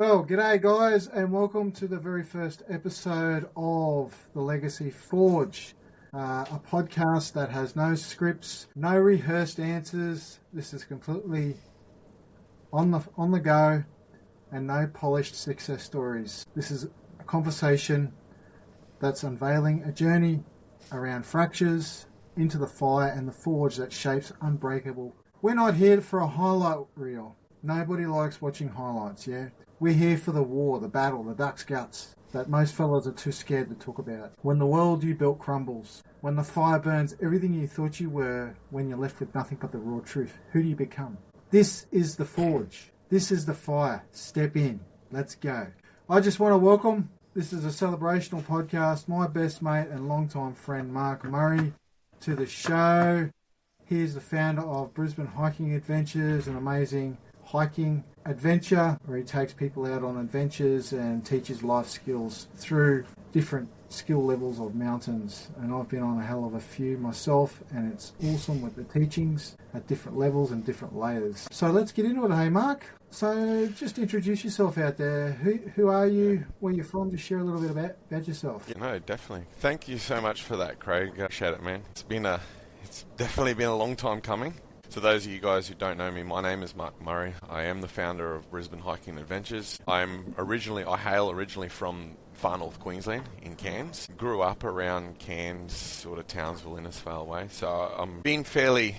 Well, g'day guys, and welcome to the very first episode of The Legacy Forge, a podcast that has no scripts, no rehearsed answers. This is completely on the go, and no polished success stories. This is a conversation that's unveiling a journey around fractures into the fire and the forge that shapes unbreakable. We're not here for a highlight reel. Nobody likes watching highlights, yeah? We're here for the war, the battle, the duck's guts that most fellas are too scared to talk about. When the world you built crumbles, when the fire burns everything you thought you were, when you're left with nothing but the raw truth, who do you become? This is the forge. This is the fire. Step in. Let's go. I just want to welcome, this is a celebrational podcast, my best mate and longtime friend Mark Murray to the show. He's the founder of Brisbane Hiking Adventures, an amazing hiking adventure where he takes people out on adventures and teaches life skills through different skill levels of mountains. And I've been on a hell of a few myself, and it's awesome with the teachings at different levels and different layers. So let's get into it. Hey Mark, so just introduce yourself out there. Who are you, where you're from? Just share a little bit about yourself. Yeah, no, definitely. Thank you so much for that, Craig. Appreciate it, man. It's definitely been a long time coming. For those of you guys who don't know me, my name is Mark Murray. I am the founder of Brisbane Hiking Adventures. I hail originally from far north Queensland in Cairns. Grew up around Cairns, sort of Townsville, Innisfail way. So I'm being fairly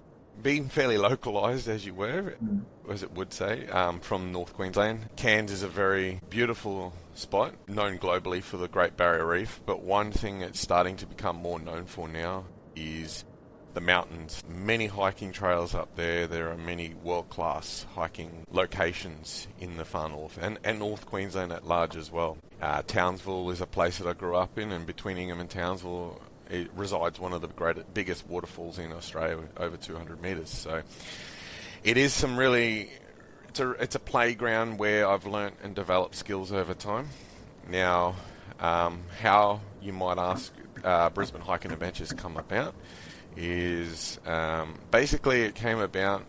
localised, as it would say, from North Queensland. Cairns is a very beautiful spot, known globally for the Great Barrier Reef. But one thing it's starting to become more known for now is the mountains. Many hiking trails up there. There are many world-class hiking locations in the far north and North Queensland at large as well. Townsville is a place that I grew up in, and between Ingham and Townsville it resides one of the biggest waterfalls in Australia, over 200 metres. So it is it's a playground where I've learnt and developed skills over time. Now, how, you might ask, Brisbane Hiking Adventures come about is basically it came about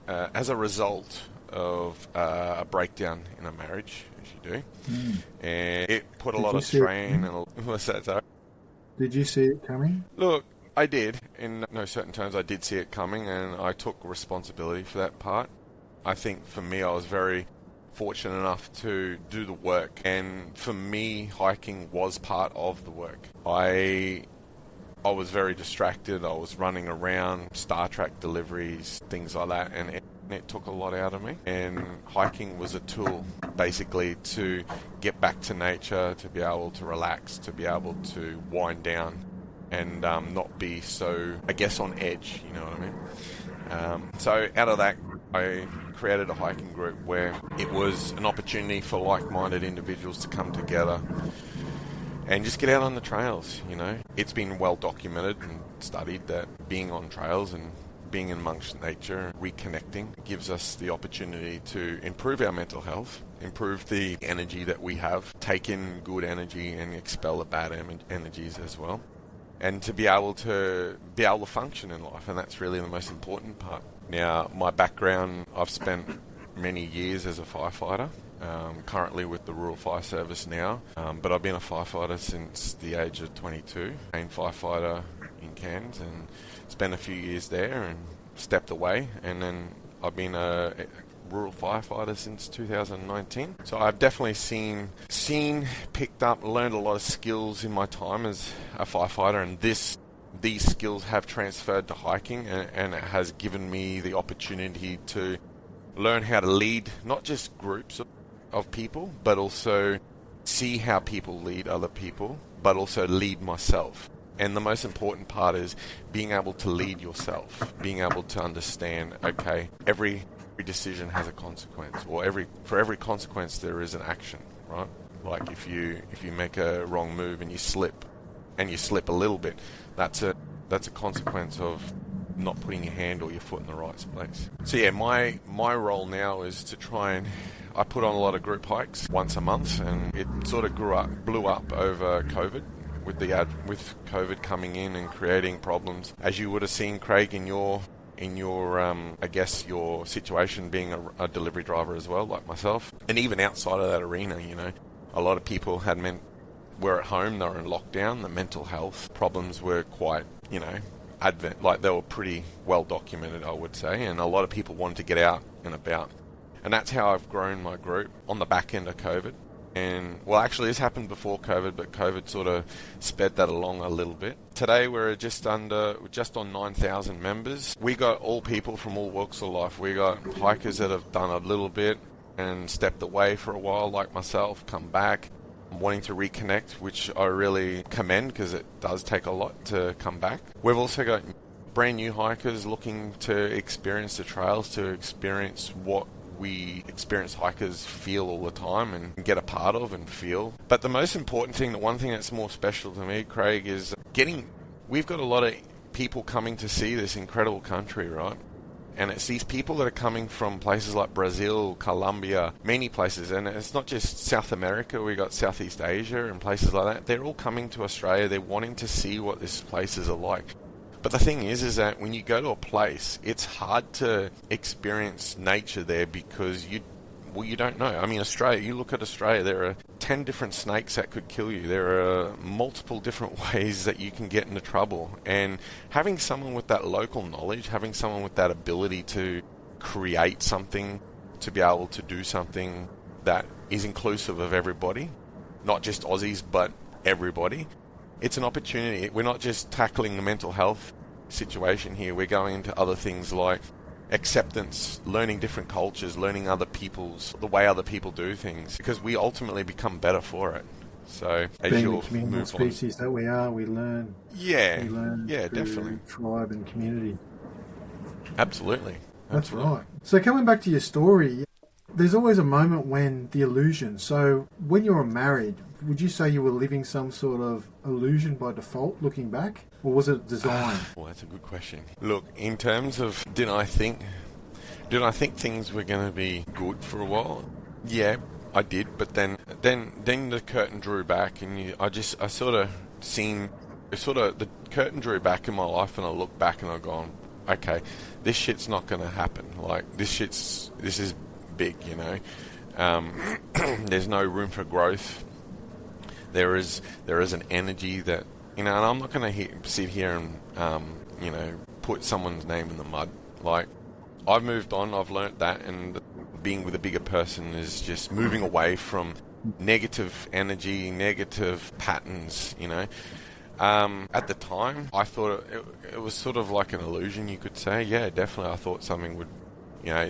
as a result of a breakdown in a marriage, as you do. And it put a lot of strain and what's that, sorry? Did you see it coming? Look, I did. In no certain terms, I did see it coming, and I took responsibility for that part. I think for me, I was very fortunate enough to do the work, and for me, hiking was part of the work. I was very distracted. I was running around, Star Trek deliveries, things like that, and it took a lot out of me. And hiking was a tool, basically, to get back to nature, to be able to relax, to be able to wind down, and not be so, I guess, on edge, you know what I mean? So out of that, I created a hiking group where it was an opportunity for like-minded individuals to come together and just get out on the trails, you know. It's been well documented and studied that being on trails and being amongst nature, reconnecting, gives us the opportunity to improve our mental health, improve the energy that we have, take in good energy and expel the bad energies as well, and to be able to function in life, and that's really the most important part. Now, my background, I've spent many years as a firefighter. Currently with the Rural Fire Service now, but I've been a firefighter since the age of 22. Main firefighter in Cairns, and spent a few years there and stepped away, and then I've been a rural firefighter since 2019. So I've definitely seen, picked up, learned a lot of skills in my time as a firefighter, and these skills have transferred to hiking, and it has given me the opportunity to learn how to lead not just groups of people, but also see how people lead other people, but also lead myself. And the most important part is being able to lead yourself, being able to understand, okay, every decision has a consequence, or for every consequence there is an action, right? Like if you make a wrong move and you slip a little bit, that's a consequence of not putting your hand or your foot in the right place. So yeah, my role now is to try and I put on a lot of group hikes once a month, and it sort of blew up over COVID, with COVID coming in and creating problems. As you would have seen, Craig, in your I guess your situation being a delivery driver as well, like myself, And even outside of that arena, a lot of people were at home, they were in lockdown, the mental health problems were quite, they were pretty well documented, I would say, and a lot of people wanted to get out and about. And that's how I've grown my group on the back end of COVID. And, well, actually, this happened before COVID, but COVID sort of sped that along a little bit. Today, we're just on 9,000 members. We got all people from all walks of life. We got hikers that have done a little bit and stepped away for a while, like myself, come back, wanting to reconnect, which I really commend because it does take a lot to come back. We've also got brand new hikers looking to experience the trails, to experience what we experienced hikers feel all the time and get a part of and feel. But the most important thing, the one thing that's more special to me, Craig, is we've got a lot of people coming to see this incredible country, right? And it's these people that are coming from places like Brazil, Colombia, many places. And it's not just South America, we got Southeast Asia and places like that. They're all coming to Australia. They're wanting to see what these places are like. But the thing is that when you go to a place, it's hard to experience nature there because you don't know. I mean, Australia, you look at Australia, there are 10 different snakes that could kill you. There are multiple different ways that you can get into trouble. And having someone with that local knowledge, having someone with that ability to create something, to be able to do something that is inclusive of everybody, not just Aussies, but everybody, it's an opportunity. We're not just tackling the mental health situation here. We're going into other things like acceptance, learning different cultures, learning the way other people do things, because we ultimately become better for it. So as being you the communal species that we are, we learn. Yeah, we learn definitely. Tribe and community. Absolutely. That's right. So coming back to your story, there's always a moment when the illusion. So when you were married, would you say you were living some sort of illusion by default, looking back? Or was it design? Well, that's a good question. Look, in terms of did I think things were going to be good for a while? Yeah, I did. But then the curtain drew back, and the curtain drew back in my life, and I looked back and I've gone, okay, this shit's not going to happen. Like this is big, There's no room for growth. There is an energy that, and I'm not going to sit here and, put someone's name in the mud. Like, I've moved on, I've learnt that, and being with a bigger person is just moving away from negative energy, negative patterns, At the time, I thought it was sort of like an illusion, you could say. Yeah, definitely, I thought something would,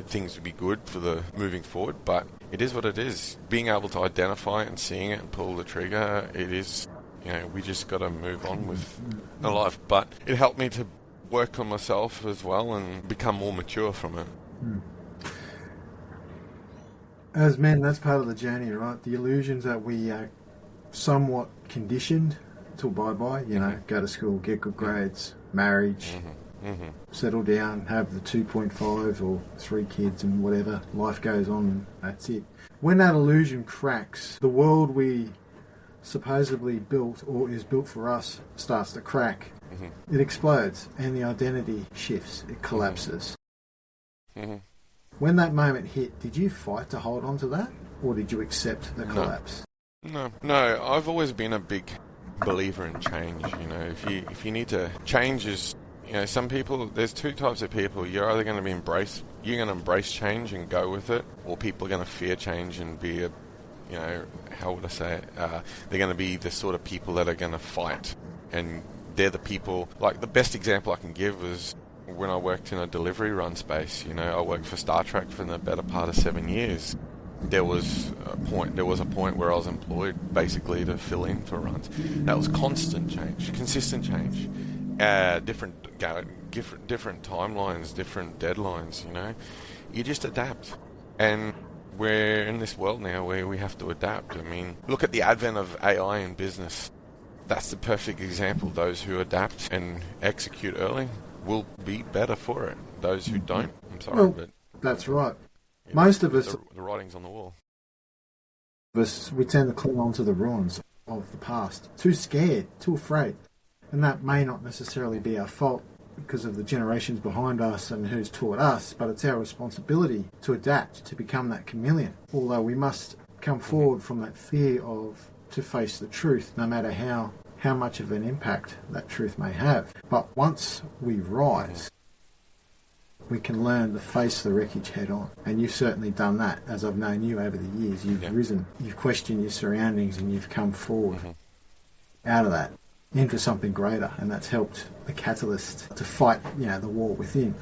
things would be good for the moving forward, but it is what it is. Being able to identify it and seeing it and pull the trigger, it is, we just got to move on with our life. But it helped me to work on myself as well and become more mature from it. As men, that's part of the journey, right? The illusions that we are somewhat conditioned to abide by, go to school, get good grades, marriage, settle down, have the 2.5 or 3 kids and whatever, life goes on, and that's it. When that illusion cracks, the world we supposedly built or is built for us starts to crack. It explodes and the identity shifts, it collapses. When that moment hit, did you fight to hold on to that, or did you accept the collapse? No, I've always been a big believer in change. If you need to change is, some people, there's 2 types of people. You're either going to embrace change and go with it, or people are going to fear change and be how would I say it? They're going to be the sort of people that are going to fight, and they're the people. Like, the best example I can give was when I worked in a delivery run space. I worked for Star Trek for the better part of 7 years. There was a point where I was employed basically to fill in for runs. That was constant change, consistent change, different timelines, different deadlines. You just adapt, and we're in this world now where we have to adapt. I mean, look at the advent of AI in business. That's the perfect example. Those who adapt and execute early will be better for it. Those who don't, I'm sorry, but that's right. Most of us, the writing's on the wall. We tend to cling on to the ruins of the past. Too scared, too afraid. And that may not necessarily be our fault. because of the generations behind us and who's taught us, but it's our responsibility to adapt, to become that chameleon. Although we must come forward from that fear to face the truth, no matter how much of an impact that truth may have. But once we rise, we can learn to face the wreckage head on. And you've certainly done that. As I've known you over the years, you've risen, you've questioned your surroundings, and you've come forward out of that into something greater. And that's helped the catalyst to fight, the war within.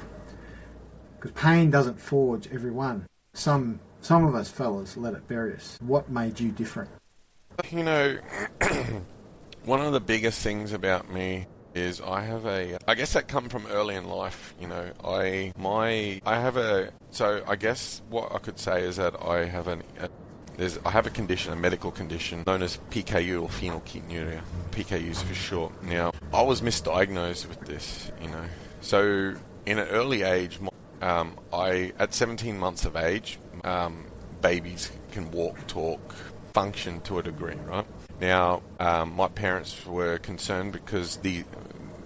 Because pain doesn't forge everyone. Some of us fellas let it bury us. What made you different? One of the biggest things about me is I guess that come from early in life. I guess what I could say is that I have a condition, a medical condition known as PKU, or phenylketonuria. PKU's for short. Now, I was misdiagnosed with this, So in an early age, at 17 months of age, babies can walk, talk, function to a degree, right? Now, my parents were concerned because the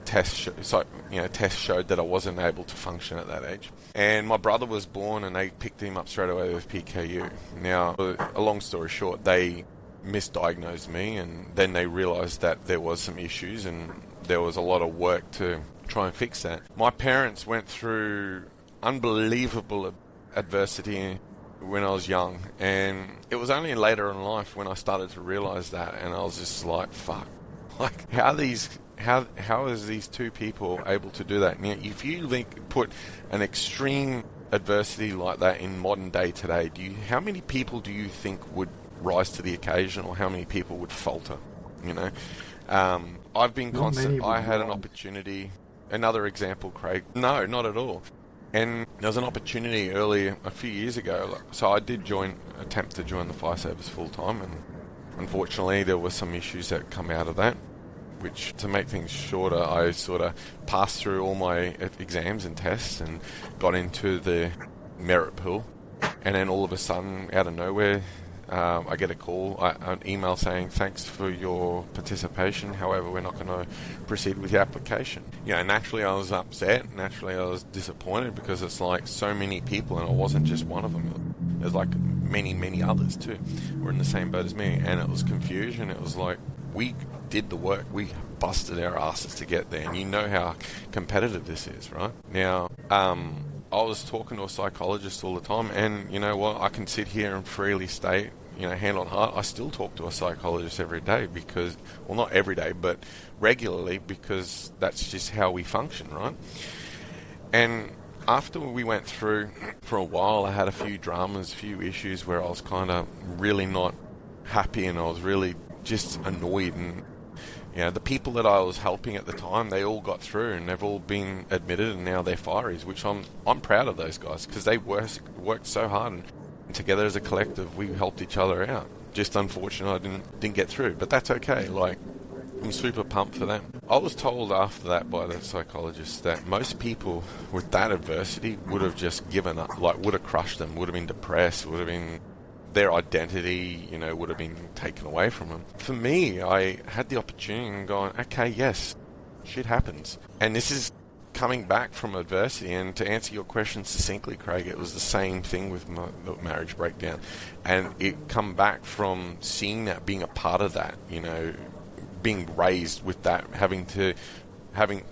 tests showed that I wasn't able to function at that age. And my brother was born, and they picked him up straight away with PKU. Now, a long story short, they misdiagnosed me, and then they realised that there was some issues, and there was a lot of work to try and fix that. My parents went through unbelievable adversity when I was young, and it was only later in life when I started to realise that, and I was just like, fuck, like how is these two people able to do that? Now, if you put an extreme adversity like that in modern day today, how many people do you think would rise to the occasion, or how many people would falter? I've been constant. I had an opportunity. Another example, Craig. No, not at all. And there was an opportunity earlier, a few years ago, so I did attempt to join the fire service full time, and unfortunately there were some issues that come out of that, which, to make things shorter, I sort of passed through all my exams and tests and got into the merit pool, and then all of a sudden, out of nowhere, I get a call, an email saying, thanks for your participation, however, we're not going to proceed with the application. Naturally I was upset, naturally I was disappointed, because it's like so many people, and I wasn't just one of them. There's like many, many others too, were in the same boat as me, and it was confusion. It was like, we did the work, we busted our asses to get there, and you know how competitive this is, right? Now, I was talking to a psychologist all the time, and you know what, I can sit here and freely state, hand on heart, I still talk to a psychologist every day, because, well, not every day, but regularly, because that's just how we function, right? And after we went through, for a while, I had a few dramas, few issues where I was kind of really not happy, and I was really just annoyed, and the people that I was helping at the time, they all got through, and they've all been admitted, and now they're fireys, which I'm proud of those guys, because they worked so hard, and together as a collective, we helped each other out. Just unfortunate I didn't get through, but that's okay. Like, I'm super pumped for them. I was told after that by the psychologist that most people with that adversity would have just given up, like would have crushed them, would have been depressed, would have been, their identity, would have been taken away from them. For me, I had the opportunity and going, okay, yes, shit happens. And this is coming back from adversity. And to answer your question succinctly, Craig, it was the same thing with my marriage breakdown. And it come back from seeing that, being a part of that, being raised with that,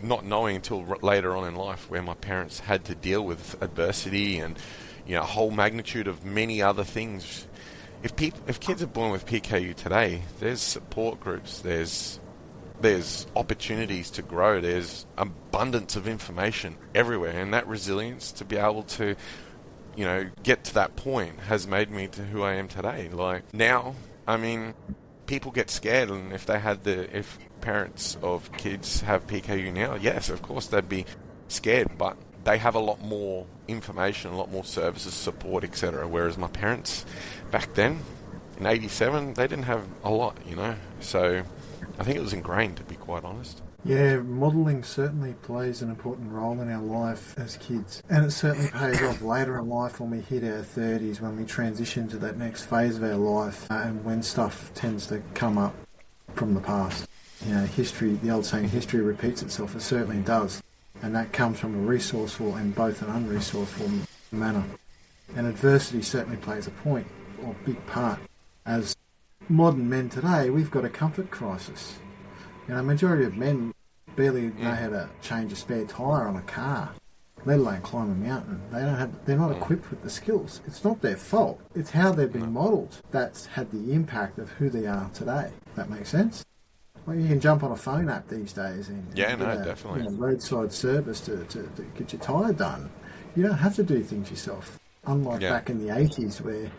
not knowing until later on in life where my parents had to deal with adversity and, a whole magnitude of many other things. If kids are born with PKU today, there's support groups, there's opportunities to grow, there's abundance of information everywhere, and that resilience to be able to, get to that point has made me to who I am today. Like now, people get scared, and if parents of kids have PKU now, yes, of course they'd be scared, but they have a lot more information, a lot more services, support, etc. Whereas my parents back then, in 87, they didn't have a lot, So I think it was ingrained, to be quite honest. Yeah, modelling certainly plays an important role in our life as kids. And it certainly pays off later in life when we hit our 30s, when we transition to that next phase of our life, and when stuff tends to come up from the past. History, the old saying, history repeats itself. It certainly does. And that comes from a resourceful and both an unresourceful manner. And adversity certainly plays a point, or a big part. As modern men today, we've got a comfort crisis. You know, majority of men barely know how to change a spare tyre on a car, let alone climb a mountain. They're not equipped with the skills. It's not their fault. It's how they've been modelled that's had the impact of who they are today. That makes sense? Well, you can jump on a phone app these days and definitely. Roadside service to get your tyre done. You don't have to do things yourself. Unlike back in the 80s where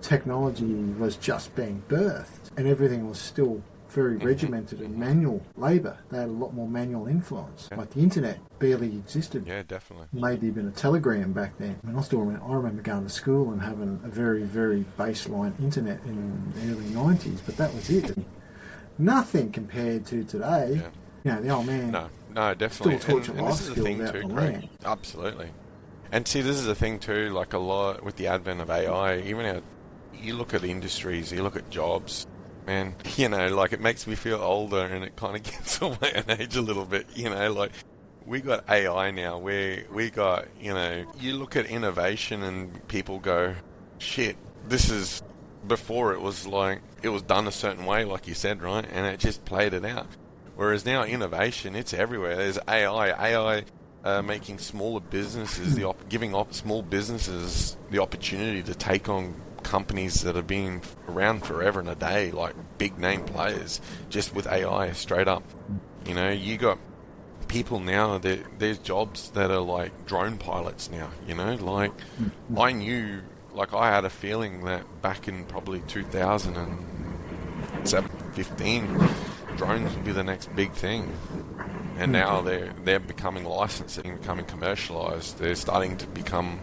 technology was just being birthed and everything was still very regimented and manual labour. They had a lot more manual influence. Like the internet barely existed. Yeah, definitely. Maybe even a telegram back then. I mean, I remember going to school and having a very, very baseline internet in the early 90s, but that was it. Nothing compared to today. You know, the old man. No, definitely. Still taught you life this is the thing too, Craig. Absolutely. And see, this is the thing too. Like a lot with the advent of AI, even you look at industries, you look at jobs. Man, you know, like it makes me feel older and it kind of gets on my age a little bit, you know, like we got AI now where we got, you know, you look at innovation and people go, shit, this is, before it was like, it was done a certain way, like you said, right? And it just played it out. Whereas now innovation, it's everywhere. There's AI making smaller businesses, giving small businesses the opportunity to take on companies that have been around forever and a day, like big name players, just with AI straight up. You know, you got people now, there's jobs that are like drone pilots now, you know, like I knew, like I had a feeling that back in probably 2015, drones would be the next big thing. And now they're becoming licensed and becoming commercialized. They're starting to become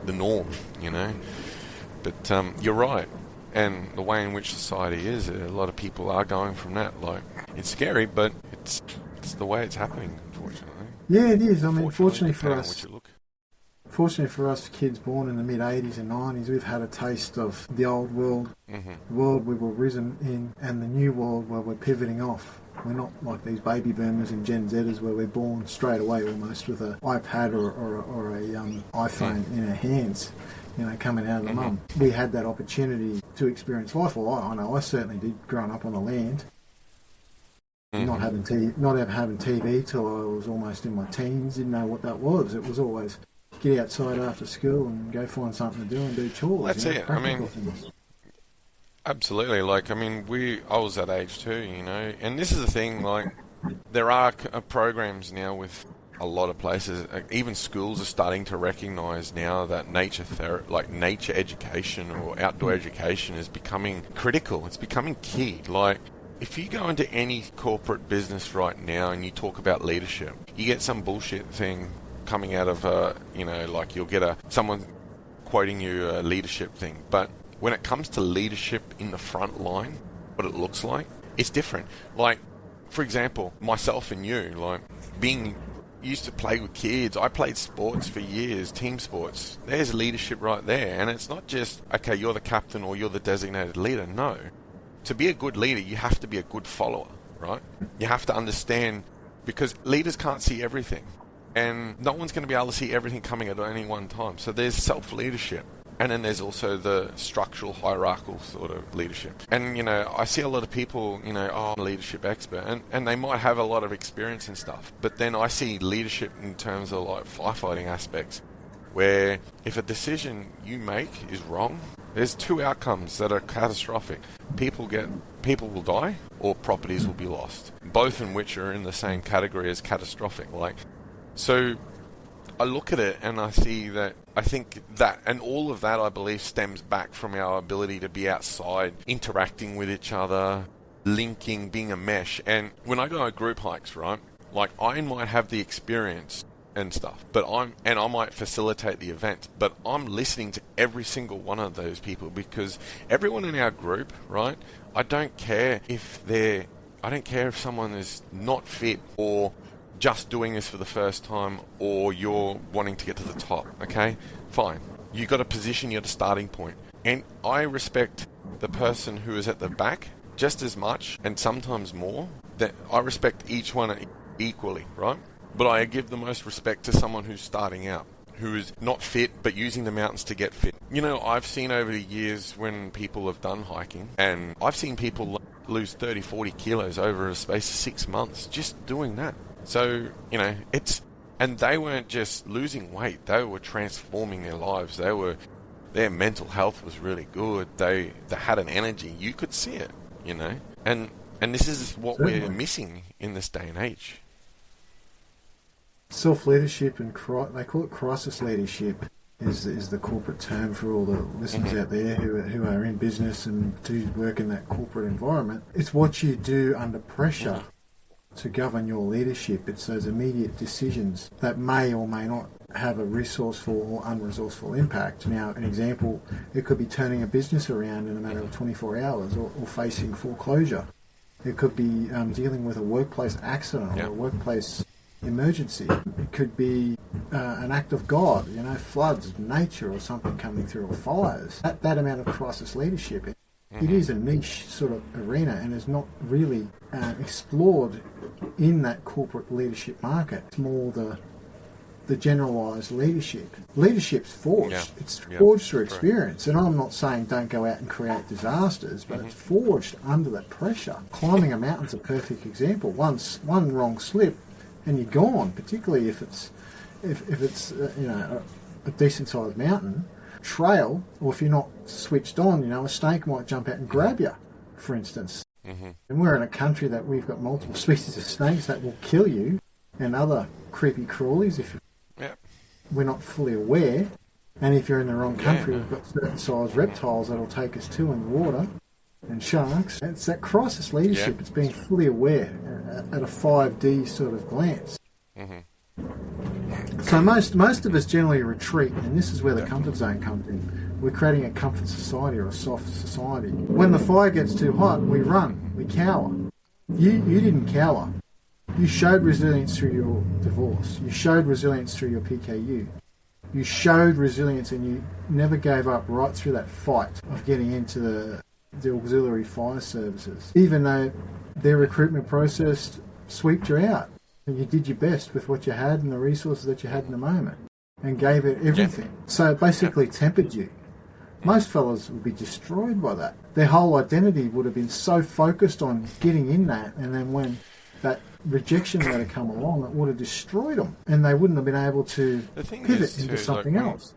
the norm, you know. But you're right, and the way in which society is, a lot of people are going from that. Like, it's scary, but it's the way it's happening, unfortunately. Yeah, it is. I mean, fortunately for us kids born in the mid-'80s and 90s, we've had a taste of the old world, the world we were risen in, and the new world where we're pivoting off. We're not like these baby boomers and Gen Zers where we're born straight away almost with an iPad or a iPhone in our hands. You know, coming out of the mum. We had that opportunity to experience life. Well, I know I certainly did growing up on the land. Not having TV till I was almost in my teens, didn't know what that was. It was always get outside after school and go find something to do and do chores. That's it. I mean, absolutely. Like, I mean, I was that age too, you know. And this is the thing, like, there are programs now with a lot of places, even schools are starting to recognise now that nature education or outdoor education is becoming critical. It's becoming key. Like, if you go into any corporate business right now and you talk about leadership, you get some bullshit thing coming out of, you know, like you'll get someone quoting you a leadership thing. But when it comes to leadership in the front line, what it looks like, it's different. Like, for example, myself and you, like, used to play with kids. I played sports for years, team sports. There's leadership right there. And it's not just, okay, you're the captain or you're the designated leader. No. To be a good leader, you have to be a good follower, right? You have to understand, because leaders can't see everything. And no one's going to be able to see everything coming at any one time. So there's self-leadership. And then there's also the structural, hierarchical sort of leadership. And, you know, I see a lot of people, you know, I'm a leadership expert, and they might have a lot of experience and stuff. But then I see leadership in terms of, like, firefighting aspects, where if a decision you make is wrong, there's two outcomes that are catastrophic. People will die, or properties will be lost. Both in which are in the same category as catastrophic. Like, so I look at it and I see that, I think that, and all of that, I believe, stems back from our ability to be outside, interacting with each other, linking, being a mesh. And when I go on group hikes, right, like, I might have the experience and stuff, but I might facilitate the event, but I'm listening to every single one of those people, because everyone in our group, right, I don't care if someone is not fit or just doing this for the first time, or you're wanting to get to the top, okay? Fine. You got to position you at a starting point. And I respect the person who is at the back just as much, and sometimes more, that I respect each one equally, right? But I give the most respect to someone who's starting out, who is not fit, but using the mountains to get fit. You know, I've seen over the years when people have done hiking, and I've seen people lose 30, 40 kilos over a space of 6 months just doing that. So, you know, and they weren't just losing weight, they were transforming their lives. Their mental health was really good. They had an energy. You could see it, you know. And this is what we're missing in this day and age. Self-leadership and they call it crisis leadership is the corporate term for all the listeners out there who are in business and do work in that corporate environment. It's what you do under pressure to govern your leadership. It's those immediate decisions that may or may not have a resourceful or unresourceful impact. Now, an example, it could be turning a business around in a matter of 24 hours or facing foreclosure. It could be dealing with a workplace accident or a workplace emergency. It could be an act of God, you know, floods, nature or something coming through, or fires. That amount of crisis leadership, it is a niche sort of arena and is not really explored in that corporate leadership market. It's more the generalised leadership. Leadership's forged. Yeah. It's forged through experience. And I'm not saying don't go out and create disasters, but it's forged under that pressure. Climbing a mountain's a perfect example. One wrong slip and you're gone, particularly if it's you know, a decent sized mountain trail, or if you're not switched on, you know, a snake might jump out and grab you, for instance. And we're in a country that we've got multiple species of snakes that will kill you, and other creepy crawlies if we're not fully aware. And if you're in the wrong country, we've got certain size reptiles that'll take us to in the water, and sharks. It's that crisis leadership. It's being fully aware at a 5D sort of glance. So most of us generally retreat, and this is where the comfort zone comes in. We're creating a comfort society or a soft society. When the fire gets too hot, we run, we cower. You didn't cower. You showed resilience through your divorce. You showed resilience through your PKU. You showed resilience, and you never gave up right through that fight of getting into the auxiliary fire services, even though their recruitment process swept you out. And you did your best with what you had and the resources that you had in the moment and gave it everything. So it basically tempered you. Most fellas would be destroyed by that. Their whole identity would have been so focused on getting in that, and then when that rejection were to come along, it would have destroyed them, and they wouldn't have been able to pivot into something else.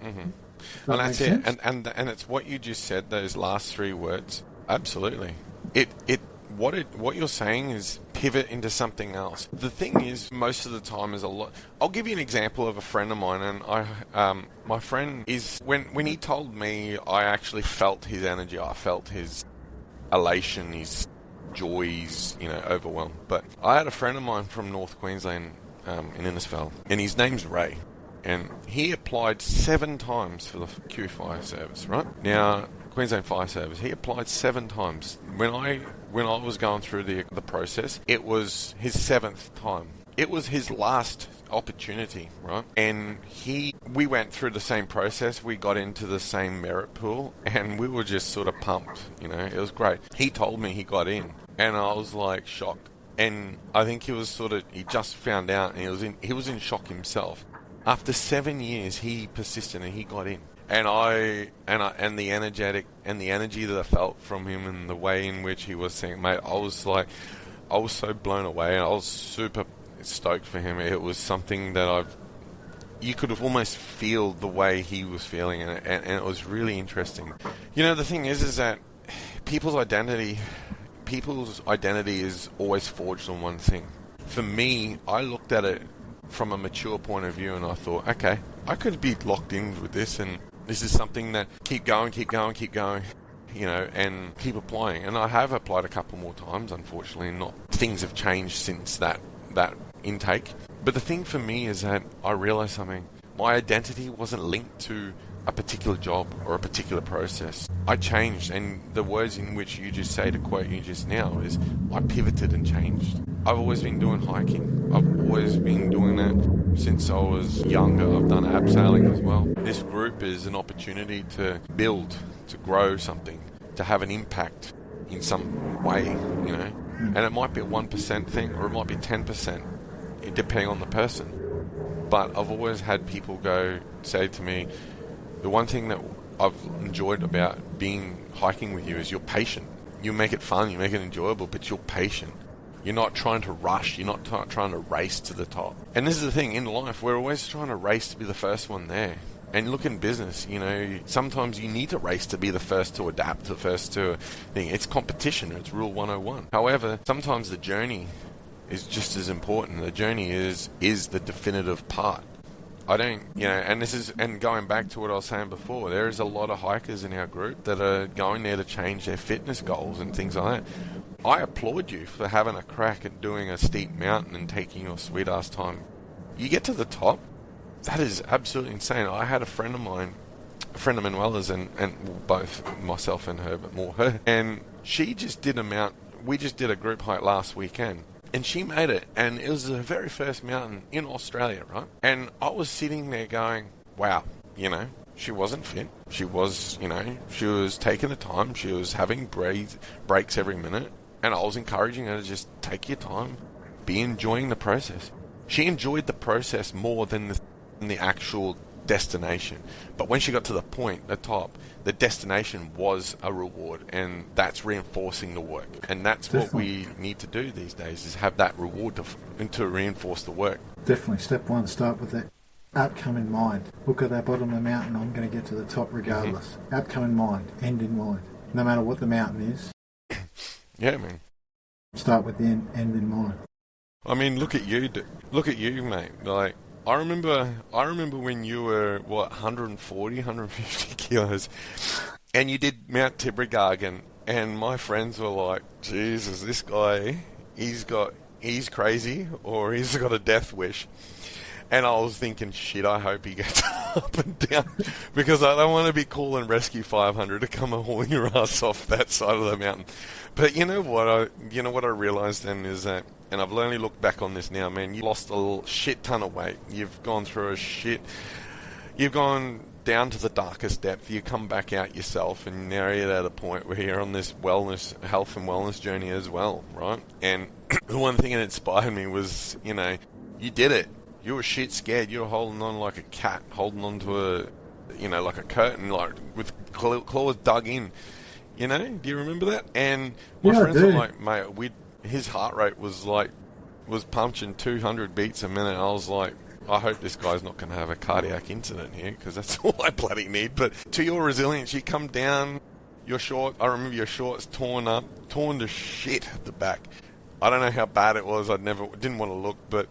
And that's it. And it's what you just said, those last three words. Absolutely. What you're saying is pivot into something else. The thing is, most of the time is a lot. I'll give you an example of a friend of mine, and my friend is when he told me, I actually felt his energy. I felt his elation, his joy, his overwhelm. But I had a friend of mine from North Queensland, in Innisfail, and his name's Ray, and he applied 7 times for the Q Fire Service. Right now, Queensland Fire Service. He applied 7 times. When I was going through the process, it was his 7th time. It was his last opportunity, right? And we went through the same process. We got into the same merit pool, and we were just sort of pumped. It was great. He told me he got in, and I was like shocked. And I think he just found out, and he was in shock himself. After 7 years, he persisted and he got in. And the energy that I felt from him, and the way in which he was saying, mate, I was so blown away, and I was super stoked for him. It was something that you could have almost feel the way he was feeling, and it was really interesting. The thing is that people's identity is always forged on one thing. For me, I looked at it from a mature point of view, and I thought, okay, I could be locked in with this, and this is something that keep going, and keep applying. And I have applied a couple more times, unfortunately, and things have changed since that intake. But the thing for me is that I realized something. My identity wasn't linked to a particular job or a particular process. I changed, and the words in which you just say, to quote you just now, is I pivoted and changed. I've always been doing hiking. I've always been doing that since I was younger. I've done abseiling as well. This group is an opportunity to build, to grow something, to have an impact in some way, And it might be a 1% thing, or it might be 10%. depending on the person. But I've always had people say to me, the one thing that I've enjoyed about hiking with you is you're patient. You make it fun, you make it enjoyable, but you're patient. You're not trying to rush. You're not trying to race to the top. And this is the thing, in life, we're always trying to race to be the first one there. And look in business, sometimes you need to race to be the first to adapt, the first to thing. It's competition. It's rule 101. However, sometimes the journey is just as important. The journey is the definitive part. And going back to what I was saying before, there is a lot of hikers in our group that are going there to change their fitness goals and things like that. I applaud you for having a crack at doing a steep mountain and taking your sweet ass time. You get to the top, that is absolutely insane. I had a friend of Manuela's, and both myself and her, but more her, and she just did we just did a group hike last weekend. And she made it, and it was the very first mountain in Australia, right? And I was sitting there going, wow, she wasn't fit. She was, she was taking the time. She was having breaks every minute. And I was encouraging her to just take your time, be enjoying the process. She enjoyed the process more than the actual destination. But when she got to the top, the destination was a reward, and that's reinforcing the work. And that's Definitely. What we need to do these days, is have that reward to reinforce the work. Definitely. Step one, start with that outcome in mind. Look at that bottom of the mountain, I'm going to get to the top regardless. Mm-hmm. Outcome in mind, end in mind. No matter what the mountain is. Yeah, man. Start with the end in mind. I mean, look at you, mate. Like, I remember when you were, 140, 150 kilos, and you did Mount Tibrogargan, and my friends were like, Jesus, this guy, he's crazy, or he's got a death wish. And I was thinking, shit, I hope he gets up and down, because I don't want to be calling Rescue 500 to come and haul your ass off that side of the mountain. But you know what I realised then is that, and I've only looked back on this now, man, you lost a shit ton of weight. You've gone through you've gone down to the darkest depth. You come back out yourself, and now you're at a point where you're on this health and wellness journey as well, right? And the one thing that inspired me was, you did it. You were shit scared. You were holding on like a cat, holding on to like a curtain, like with claws dug in. Do you remember that? And my friends were like, mate, his heart rate was punching 200 beats a minute. I was like, I hope this guy's not going to have a cardiac incident here, because that's all I bloody need. But to your resilience, you come down, I remember your shorts torn to shit at the back. I don't know how bad it was. Didn't want to look, but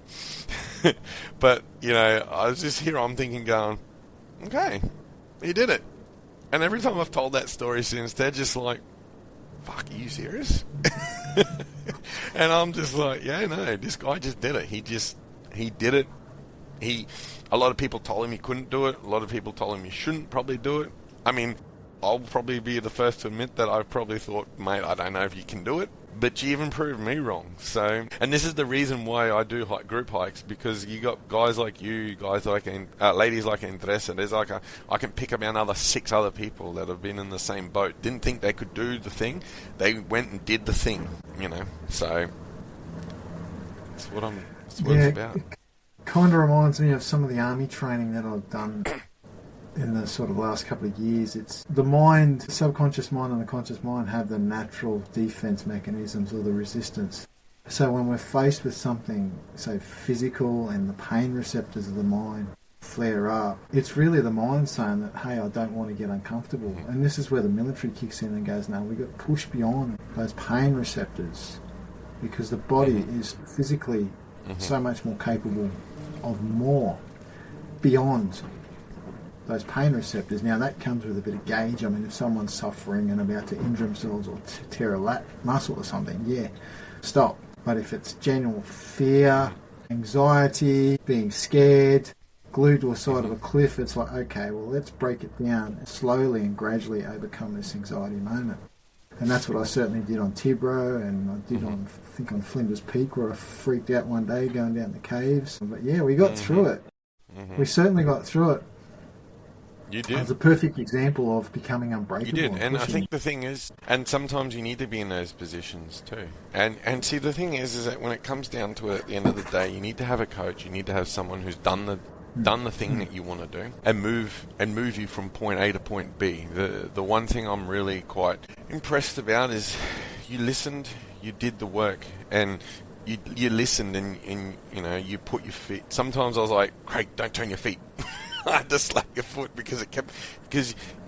but I was just here. I'm thinking, going, okay, he did it. And every time I've told that story since, they're just like, fuck, are you serious? And I'm just like, yeah, no, this guy just did it. He did it. A lot of people told him he couldn't do it. A lot of people told him he shouldn't probably do it. I mean, I'll probably be the first to admit that I probably thought, mate, I don't know if you can do it. But you even proved me wrong. So, and this is the reason why I do group hikes, because you got guys like you, ladies like Andressa. There's I can pick up another 6 other people that have been in the same boat. Didn't think they could do the thing. They went and did the thing, So, that's what it's about. It kind of reminds me of some of the army training that I've done in the sort of last couple of years. It's the mind, the subconscious mind and the conscious mind have the natural defense mechanisms, or the resistance. So when we're faced with something, say physical, and the pain receptors of the mind flare up, it's really the mind saying that, hey, I don't want to get uncomfortable. And this is where the military kicks in and goes, no, we've got to push beyond those pain receptors, because the body is physically so much more capable of more beyond those pain receptors. Now that comes with a bit of gauge. I mean, if someone's suffering and about to injure themselves or tear a lat muscle or something, yeah, stop. But if it's general fear, anxiety, being scared, glued to a side of a cliff, it's like, okay, well, let's break it down and slowly and gradually overcome this anxiety moment. And that's what I certainly did on Tibro, and I did on Flinders Peak, where I freaked out one day going down the caves. But yeah, we got through it. We certainly got through it. You It was did. a perfect example of becoming unbreakable. You did, and I pushing think the thing is, and sometimes you need to be in those positions too. And see, the thing is that when it comes down to it, at the end of the day, you need to have a coach. You need to have someone who's done the thing that you want to do, and move you from point A to point B. The one thing I'm really quite impressed about is you listened, you did the work, and you listened, and you know, you put your feet. Sometimes I was like, Craig, don't turn your feet. I had to slap your foot because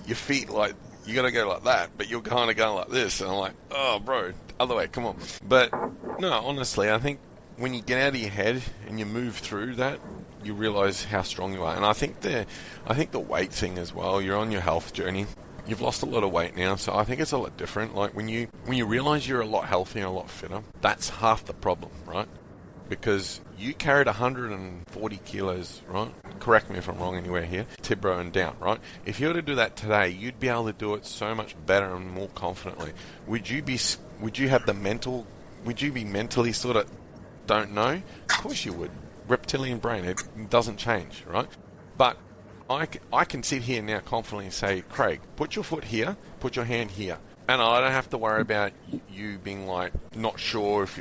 your feet, like, you gotta go like that, but you're kind of going like this, and I'm like, oh, bro, other way, come on. But no, honestly, I think when you get out of your head and you move through that, you realize how strong you are. And I think the weight thing as well. You're on your health journey. You've lost a lot of weight now, so I think it's a lot different. Like when you realize you're a lot healthier, a lot fitter, that's half the problem, right? Because you carried 140 kilos, right? Correct me if I'm wrong anywhere here, Tibro and down, right? If you were to do that today, you'd be able to do it so much better and more confidently. Would you be mentally sort of don't know? Of course you would. Reptilian brain, it doesn't change, right? But I can sit here now confidently and say, Craig, put your foot here, put your hand here. And I don't have to worry about you being like not sure if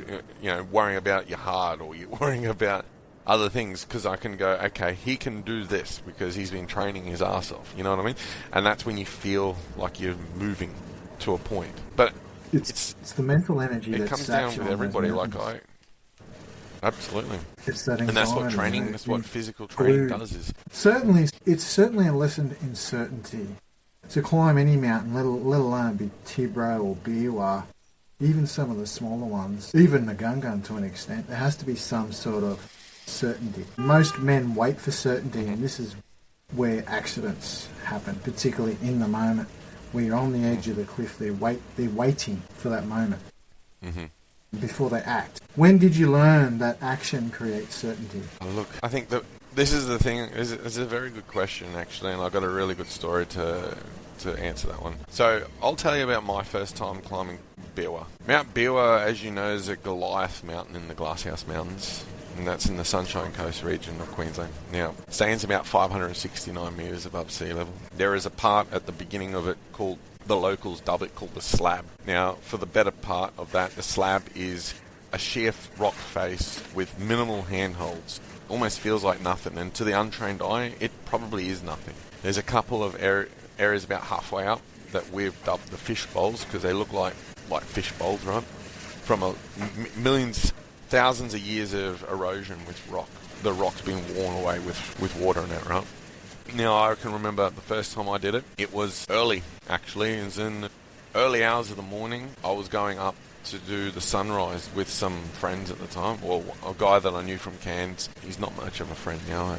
worrying about your heart or you're worrying about other things, because I can go, okay, he can do this because he's been training his ass off. You know what I mean? And that's when you feel like you're moving to a point. But it's the mental energy it that comes down with everybody. Absolutely. It's that and that's what anxiety, training, that's what physical training does. Is it's certainly a lesson in certainty. To climb any mountain, let alone be Tibro or Biwa, even some of the smaller ones, even the Gungun to an extent, there has to be some sort of certainty. Most men wait for certainty, and this is where accidents happen, particularly in the moment where you're on the edge of the cliff. They're waiting for that moment before they act. When did you learn that action creates certainty? Look, I think that this is the thing. It's a very good question, actually, and I've got a really good story to answer that one. So I'll tell you about my first time climbing Biwa. Mount Biwa, as you know, is a Goliath mountain in the Glasshouse Mountains, and that's in the Sunshine Coast region of Queensland. Now, it stands about 569 metres above sea level. There is a part at the beginning of it called, the locals dub it, called the slab. Now, for the better part of that, the slab is a sheer rock face with minimal handholds. Almost feels like nothing, and to the untrained eye, it probably is nothing. There's a couple of areas about halfway up that we've dubbed the fish bowls, because they look like fish bowls, right? From millions, thousands of years of erosion with rock. The rock's been worn away with water in it, right? Now, I can remember the first time I did it. It was early, actually. It was in the early hours of the morning. I was going up to do the sunrise with some friends at the time, or a guy that I knew from Cairns. He's not much of a friend now,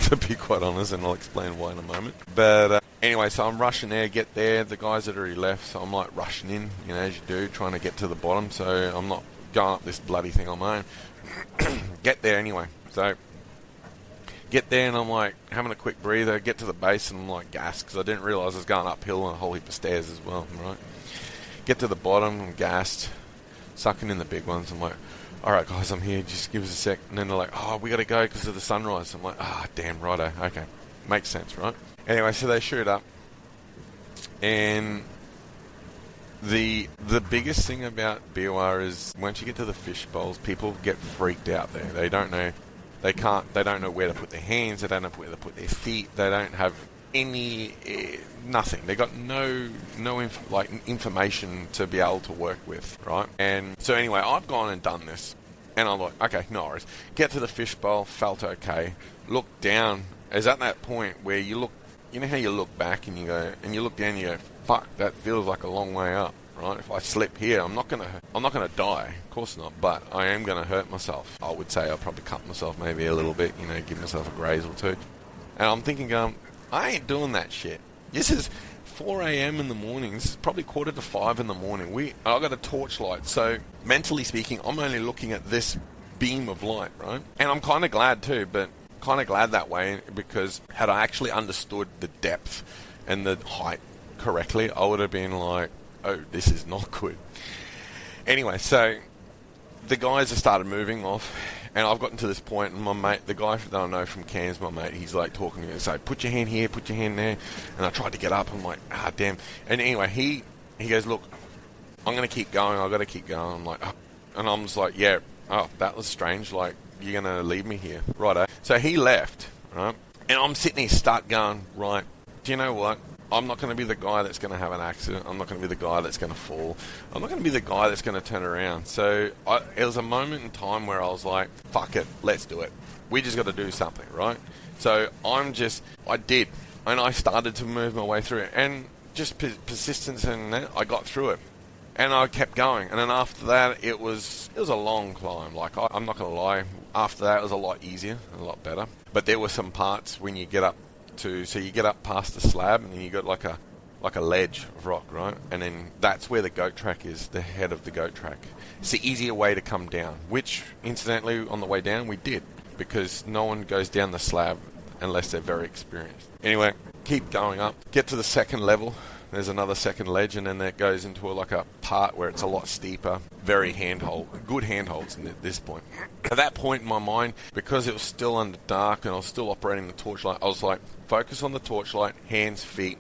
to be quite honest, and I'll explain why in a moment. But anyway, so I'm rushing there, get there. The guys had already left, so I'm like rushing in, as you do, trying to get to the bottom, so I'm not going up this bloody thing on my own. Get there anyway. So get there, and I'm like having a quick breather, get to the base, and I'm like gassed, because I didn't realise I was going uphill and a whole heap of stairs as well, right? Get to the bottom, I'm gassed, sucking in the big ones. I'm like, alright guys, I'm here, just give us a sec. And then they're like, oh, we gotta go because of the sunrise. I'm like, damn, righto, okay. Makes sense, right? Anyway, so they shoot up. And the biggest thing about BOR is once you get to the fish bowls, people get freaked out there. They don't know, they don't know where to put their hands, they don't know where to put their feet, they don't have any nothing. They got no information to be able to work with, right? And so anyway, I've gone and done this, and I'm like, okay, no worries. Get to the fishbowl, felt okay. Look down. Is at that point where you look, you know how you look back and you go, and you look down and you go, fuck, that feels like a long way up, right? If I slip here, I'm not gonna die, of course not, but I am gonna hurt myself. I would say I'll probably cut myself maybe a little bit, give myself a graze or two. And I'm thinking, I ain't doing that shit. This is 4 a.m. in the morning. This is probably 4:45 in the morning. I got a torchlight, so mentally speaking, I'm only looking at this beam of light, right? And I'm kind of glad too, but kind of glad that way, because had I actually understood the depth and the height correctly, I would have been like, oh, this is not good. Anyway, so the guys have started moving off, And I've gotten to this point, and my mate, the guy that I know from Cairns, my mate, he's like talking to me and say, put your hand here, put your hand there. And I tried to get up. I'm like, damn. And anyway, he goes, look, I'm going to keep going. I've got to keep going. I'm like, oh. And I'm just like, yeah, that was strange. Like, you're going to leave me here. Righto. So he left, right? And I'm sitting here stuck going, right, do you know what? I'm not going to be the guy that's going to have an accident. I'm not going to be the guy that's going to fall. I'm not going to be the guy that's going to turn around. So it was a moment in time where I was like, fuck it, let's do it. We just got to do something, right? So I did. And I started to move my way through it. And just persistence and that, I got through it. And I kept going. And then after that, it was a long climb. Like, I'm not going to lie. After that, it was a lot easier and a lot better. But there were some parts when you get up so you get up past the slab, and then you got like a ledge of rock, right? And then that's where the goat track is, the head of the goat track. It's the easier way to come down, which, incidentally, on the way down, we did, because no one goes down the slab unless they're very experienced. Anyway, keep going up. Get to the second level. There's another second ledge, and then that goes into like a part where it's a lot steeper. Very good handholds at this point. At that point in my mind, because it was still under dark and I was still operating the torchlight, I was like, focus on the torchlight, hands, feet,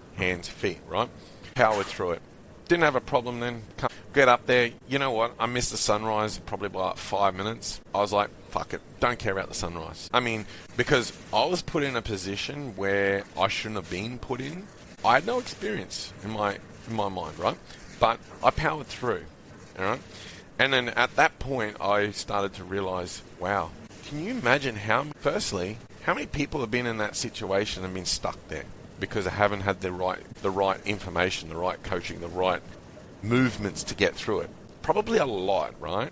right? Powered through it. Didn't have a problem then. Get up there. You know what? I missed the sunrise probably by like 5 minutes. I was like, fuck it. Don't care about the sunrise. I mean, because I was put in a position where I shouldn't have been put in. I had no experience in my mind, right? But I powered through, all right? And then at that point, I started to realize, wow, can you imagine how many people have been in that situation and been stuck there because they haven't had the right information, the right coaching, the right movements to get through it? Probably a lot, right?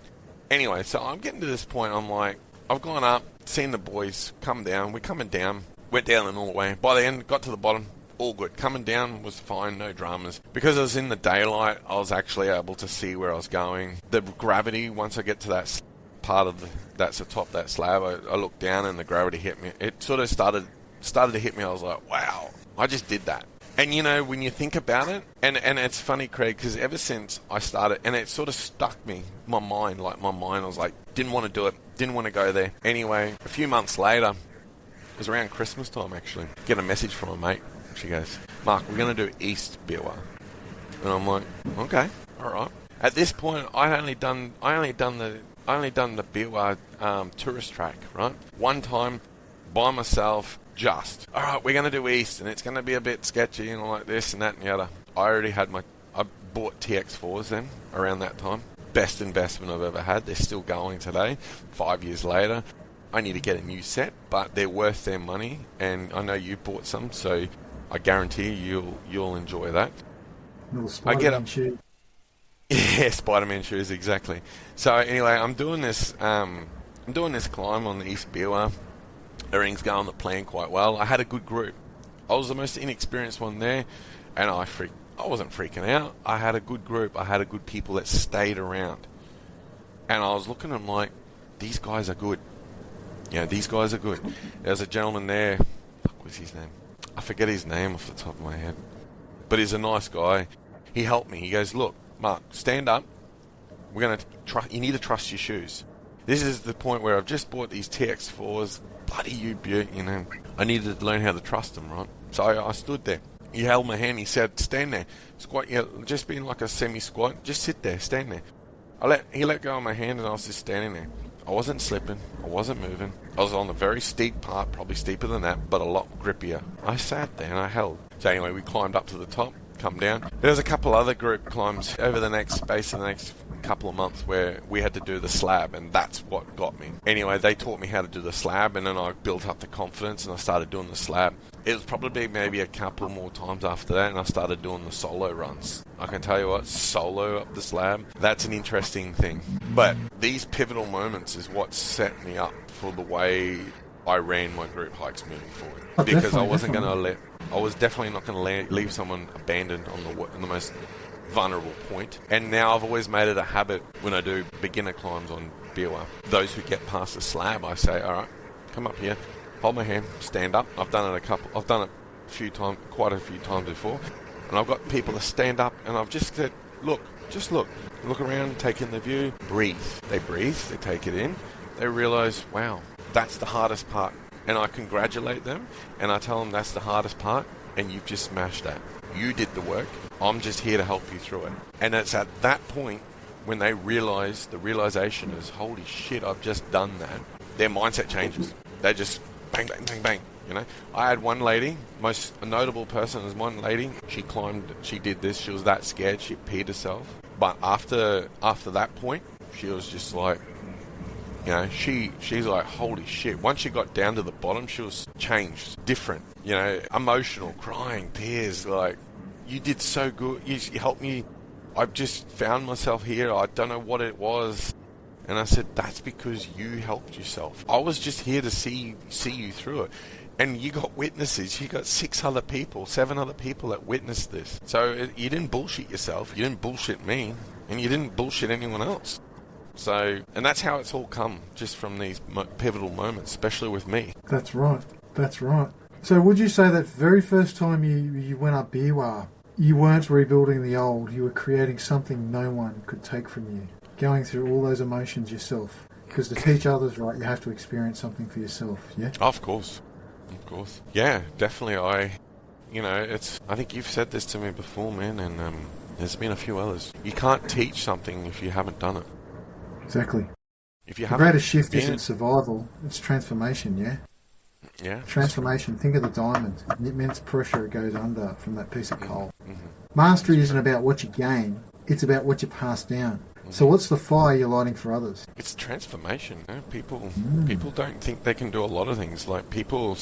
Anyway, so I'm getting to this point. I'm like, I've gone up, seen the boys come down. We're coming down. Went down the normal way. By the end, got to the bottom. All good. Coming down was fine, no dramas. Because I was in the daylight, I was actually able to see where I was going. The gravity, once I get to that part of that's atop that slab, I looked down and the gravity hit me. It sort of started to hit me. I was like, wow, I just did that. And you know, when you think about it, and it's funny, Craig, because ever since I started, and it sort of stuck me, my mind, I was like, didn't want to do it, didn't want to go there. Anyway, a few months later, it was around Christmas time actually, get a message from a mate. She goes, Mark, we're going to do East Biwa. And I'm like, okay, all right. At this point, I only done the Biwa tourist track, right? One time, by myself, all right, we're going to do East, and it's going to be a bit sketchy and all like this and that and the other. I bought TX4s then, around that time. Best investment I've ever had. They're still going today, 5 years later. I need to get a new set, but they're worth their money, and I know you bought some, so I guarantee you'll enjoy that. Little Spider-Man shoes. Yeah, Spider-Man shoes, exactly. So anyway, I'm doing this climb on the East Biwa. Everything's going the plan quite well. I had a good group. I was the most inexperienced one there, and I wasn't freaking out. I had a good group. I had good people that stayed around. And I was looking at them like, these guys are good. Yeah, these guys are good. There's a gentleman there. What was his name? I forget his name off the top of my head. But he's a nice guy. He helped me. He goes, look, Mark, stand up. You need to trust your shoes. This is the point where I've just bought these TX4s. Bloody you know. I needed to learn how to trust them, right? So I stood there. He held my hand. He said, stand there. Squat, just being like a semi-squat. Just sit there. Stand there. He let go of my hand, and I was just standing there. I wasn't slipping. I wasn't moving. I was on a very steep part, probably steeper than that, but a lot grippier. I sat there and I held. So anyway, we climbed up to the top, come down. There was a couple other group climbs over the next couple of months where we had to do the slab, and that's what got me. Anyway, they taught me how to do the slab, and then I built up the confidence and I started doing the slab. It was probably maybe a couple more times after that, and I started doing the solo runs. I can tell you what, solo up the slab, that's an interesting thing. But these pivotal moments is what set me up for the way I ran my group hikes moving forward. Because I was definitely not going to leave someone abandoned on the most vulnerable point. And now I've always made it a habit when I do beginner climbs on Biwa. Those who get past the slab, I say, all right, come up here, hold my hand, stand up. I've done it quite a few times before. And I've got people to stand up, and I've just said, look around, take in the view, breathe. They breathe, they take it in, they realise, wow, that's the hardest part. And I congratulate them, and I tell them that's the hardest part, and you've just smashed that. You did the work. I'm just here to help you through it. And it's at that point when they realise, the realisation is, holy shit, I've just done that. Their mindset changes. They just bang, bang, bang, bang. You know, I had one lady, most notable person is one lady. She climbed, she did this. She was that scared, she peed herself. But after that point, she was just like, you know, she's like, holy shit. Once she got down to the bottom, she was changed, different, you know, emotional, crying, tears, like, you did so good. You helped me. I've just found myself here. I don't know what it was. And I said, that's because you helped yourself. I was just here to see you through it. And you got witnesses. You got 7 other people that witnessed this. So you didn't bullshit yourself. You didn't bullshit me. And you didn't bullshit anyone else. So, and that's how it's all come, just from these pivotal moments, especially with me. That's right. That's right. So would you say that very first time you went up Biwa, you weren't rebuilding the old, you were creating something no one could take from you, going through all those emotions yourself? Because to teach others, right, you have to experience something for yourself, yeah? Of course. Of course. Yeah, definitely. I think you've said this to me before, man, and there's been a few others. You can't teach something if you haven't done it. Exactly. If you the greatest shift isn't survival, it's transformation, yeah? Yeah. Transformation. Think of the diamond. The immense pressure it goes under from that piece of coal. Mm-hmm. Mastery isn't about what you gain, it's about what you pass down. Mm-hmm. So what's the fire you're lighting for others? It's transformation. You know? People don't think they can do a lot of things. Like, people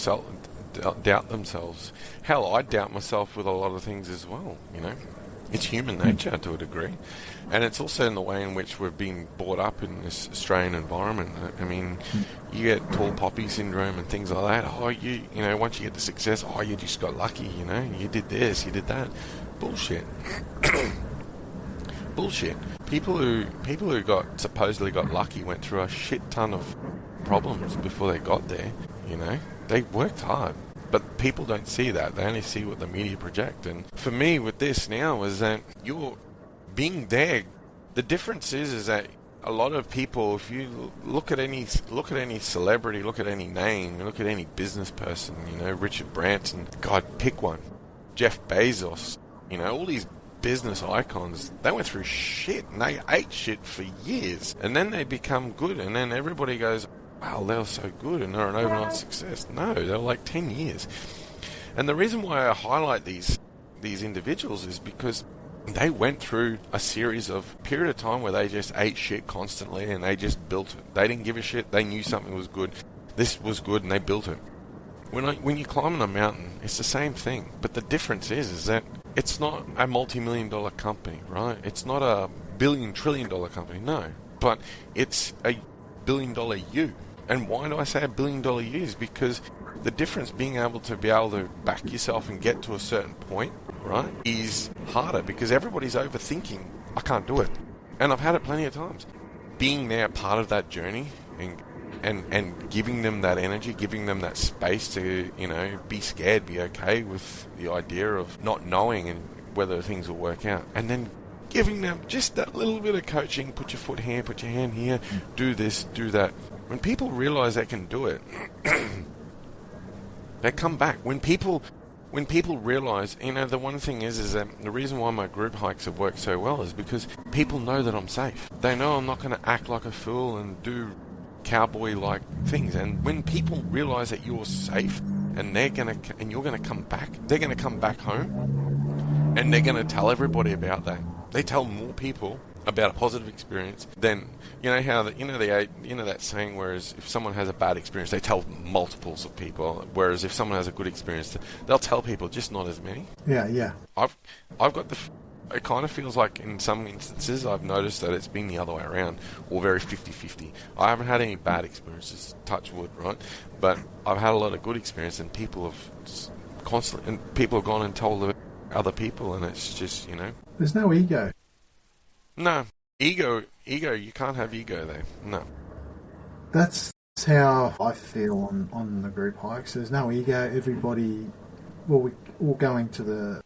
doubt themselves. Hell, I doubt myself with a lot of things as well, you know? It's human nature to a degree. And it's also in the way in which we've been brought up in this Australian environment. I mean, you get tall poppy syndrome and things like that. Oh, you know, once you get to success, oh, you just got lucky, you know, you did this, you did that. Bullshit. Bullshit. People who supposedly got lucky went through a shit ton of problems before they got there, you know. They worked hard. But people don't see that. They only see what the media project. And for me, with this now, is that you're being there. The difference is that a lot of people, if you look at any celebrity, look at any name, look at any business person, you know, Richard Branson, God, pick one, Jeff Bezos, you know, all these business icons, they went through shit and they ate shit for years, and then they become good, and then everybody goes, wow, they were so good and they're an overnight success. No, they're like 10 years. And the reason why I highlight these individuals is because they went through a period of time where they just ate shit constantly and they just built it. They didn't give a shit. They knew something was good. This was good, and they built it. When you climb on a mountain, it's the same thing. But the difference is that it's not a multi-million-dollar company, right? It's not a billion-trillion-dollar company, no. But it's a billion-dollar you. And why do I say a billion-dollar you? Is because the difference being able to back yourself and get to a certain point, right, is harder because everybody's overthinking, I can't do it. And I've had it plenty of times. Being there, part of that journey, and giving them that energy, giving them that space to, you know, be scared, be okay with the idea of not knowing and whether things will work out. And then giving them just that little bit of coaching, put your foot here, put your hand here, do this, do that. When people realize they can do it, they come back. When people realize, you know, the one thing is that the reason why my group hikes have worked so well is because people know that I'm safe. They know I'm not going to act like a fool and do cowboy-like things. And when people realize that you're safe and you're going to come back, they're going to come back home and they're going to tell everybody about that. They tell more people about a positive experience than, you know, how that saying, whereas if someone has a bad experience, they tell multiples of people, whereas if someone has a good experience, they'll tell people, just not as many. Yeah. I've got it kind of feels like in some instances I've noticed that it's been the other way around, or very 50-50. I haven't had any bad experiences, touch wood, right? But I've had a lot of good experience, and people have gone and told other people, and it's just, you know. There's no ego. No. Ego, you can't have ego there. No. That's how I feel on the group hikes. There's no ego. Everybody, we're going to the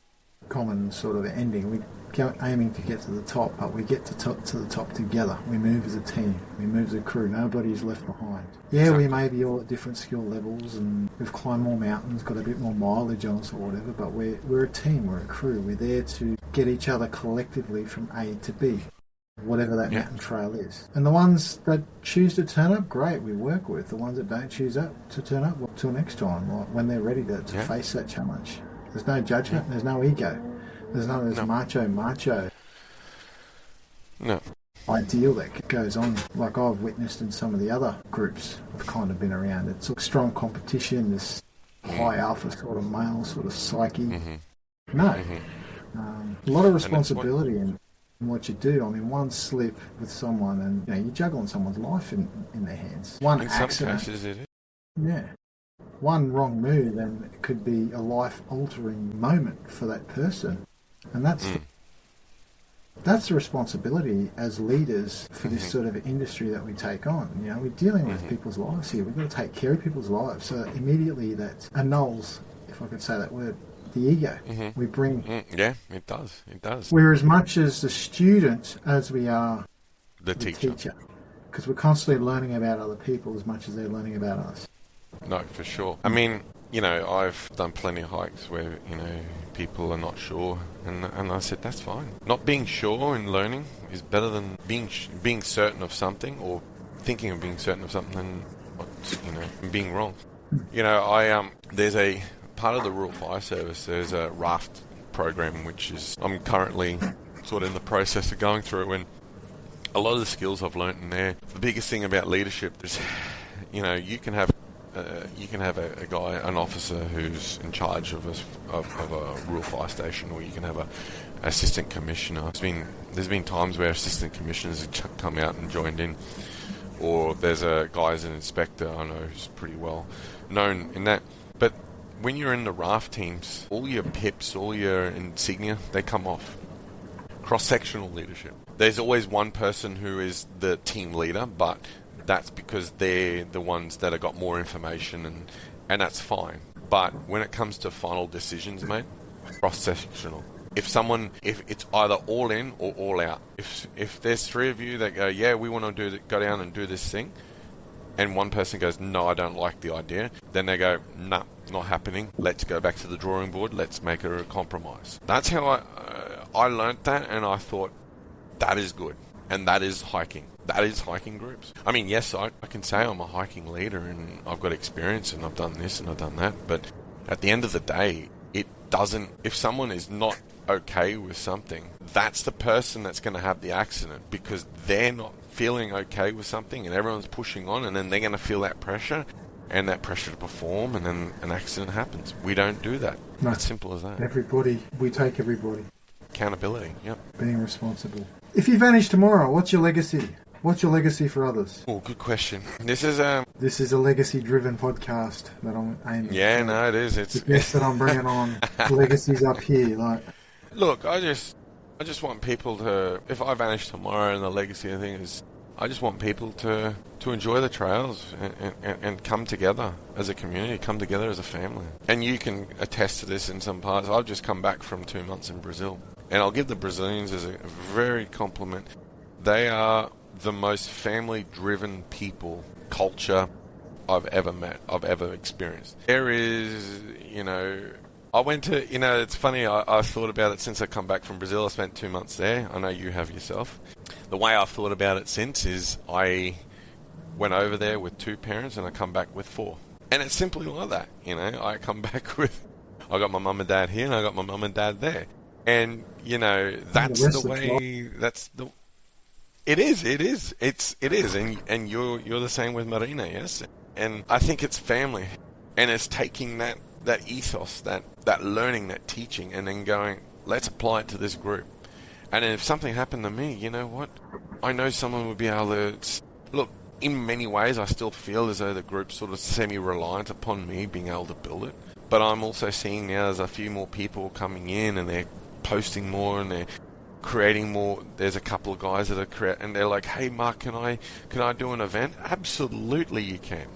common sort of ending. We aiming to get to the top, but we get to the top together. We move as a team. We move as a crew. Nobody's left behind. Yeah, exactly. We may be all at different skill levels, and we've climbed more mountains, got a bit more mileage on us or whatever, but we're a team, we're a crew. We're there to get each other collectively from A to B, whatever that mountain trail is. And the ones that choose to turn up, great, we work with. The ones that don't choose to turn up, well, till next time, like when they're ready to face that challenge. There's no judgment, there's no ego. There's none of this macho ideal that goes on, like I've witnessed in some of the other groups I've kind of been around. It's a strong competition, this high alpha sort of male sort of psyche. No. A lot of responsibility in what you do. I mean, one slip with someone and you're juggling someone's life in their hands. One accident. Some cases it is. Yeah. One wrong move and it could be a life-altering moment for that person. And that's the responsibility as leaders for this sort of industry that we take on. We're dealing with people's lives here. We've got to take care of people's lives. So immediately that annuls, if I could say that word, the ego. We bring... Yeah, it does. It does. We're as much as the student as we are the teacher. Because we're constantly learning about other people as much as they're learning about us. No, for sure. I mean, I've done plenty of hikes where, people are not sure. And I said, that's fine. Not being sure in learning is better than being certain of something or thinking of being certain of something and being wrong. There's a part of the Rural Fire Service, there's a raft program, which is, I'm currently sort of in the process of going through, and a lot of the skills I've learnt in there. The biggest thing about leadership is, you can have a guy, an officer who's in charge of a rural fire station, or you can have a assistant commissioner. There's been times where assistant commissioners have come out and joined in, or there's a guy as an inspector I know who's pretty well known in that. But when you're in the raft teams, all your pips, all your insignia, they come off. Cross-sectional leadership. There's always one person who is the team leader, but that's because they're the ones that have got more information, and that's fine. But when it comes to final decisions, mate, cross-sectional. If it's either all in or all out. If there's three of you that go, yeah, we want to go down and do this thing, and one person goes, no, I don't like the idea, then they go, nah, not happening. Let's go back to the drawing board. Let's make it a compromise. That's how I learnt that, and I thought, that is good. And that is hiking. That is hiking groups. I mean, yes, I can say I'm a hiking leader and I've got experience and I've done this and I've done that. But at the end of the day, if someone is not okay with something, that's the person that's going to have the accident, because they're not feeling okay with something and everyone's pushing on, and then they're going to feel that pressure and that pressure to perform, and then an accident happens. We don't do that. No. It's simple as that. We take everybody. Accountability, yep. Being responsible. If you vanish tomorrow, what's your legacy? What's your legacy for others? Oh, good question. This is a legacy-driven podcast that I'm aiming. Yeah, no, it is. It's the guests that I'm bringing on. Legacies up here, like. Look, I just want people to. If I vanish tomorrow, and the legacy thing is, I just want people to enjoy the trails and come together as a community, come together as a family. And you can attest to this in some parts. I've just come back from 2 months in Brazil, and I'll give the Brazilians as a very compliment. They are the most family-driven people, culture I've ever met, I've ever experienced. There is, I went to, it's funny, I've thought about it since I come back from Brazil. I spent 2 months there. I know you have yourself. The way I've thought about it since is I went over there with 2 parents and I come back with 4. And it's simply like that, I come back with, I got my mum and dad here and I got my mum and dad there. And, that's the way, It is, and you're the same with Marina, yes. And I think it's family, and it's taking that ethos, that learning, that teaching, and then going, let's apply it to this group. And if something happened to me, you know what? I know someone would be able to look. In many ways, I still feel as though the group's sort of semi-reliant upon me being able to build it. But I'm also seeing now there's a few more people coming in, and they're posting more, and they're creating more. There's a couple of guys that are and they're like, hey Mark, can I do an event? Absolutely you can.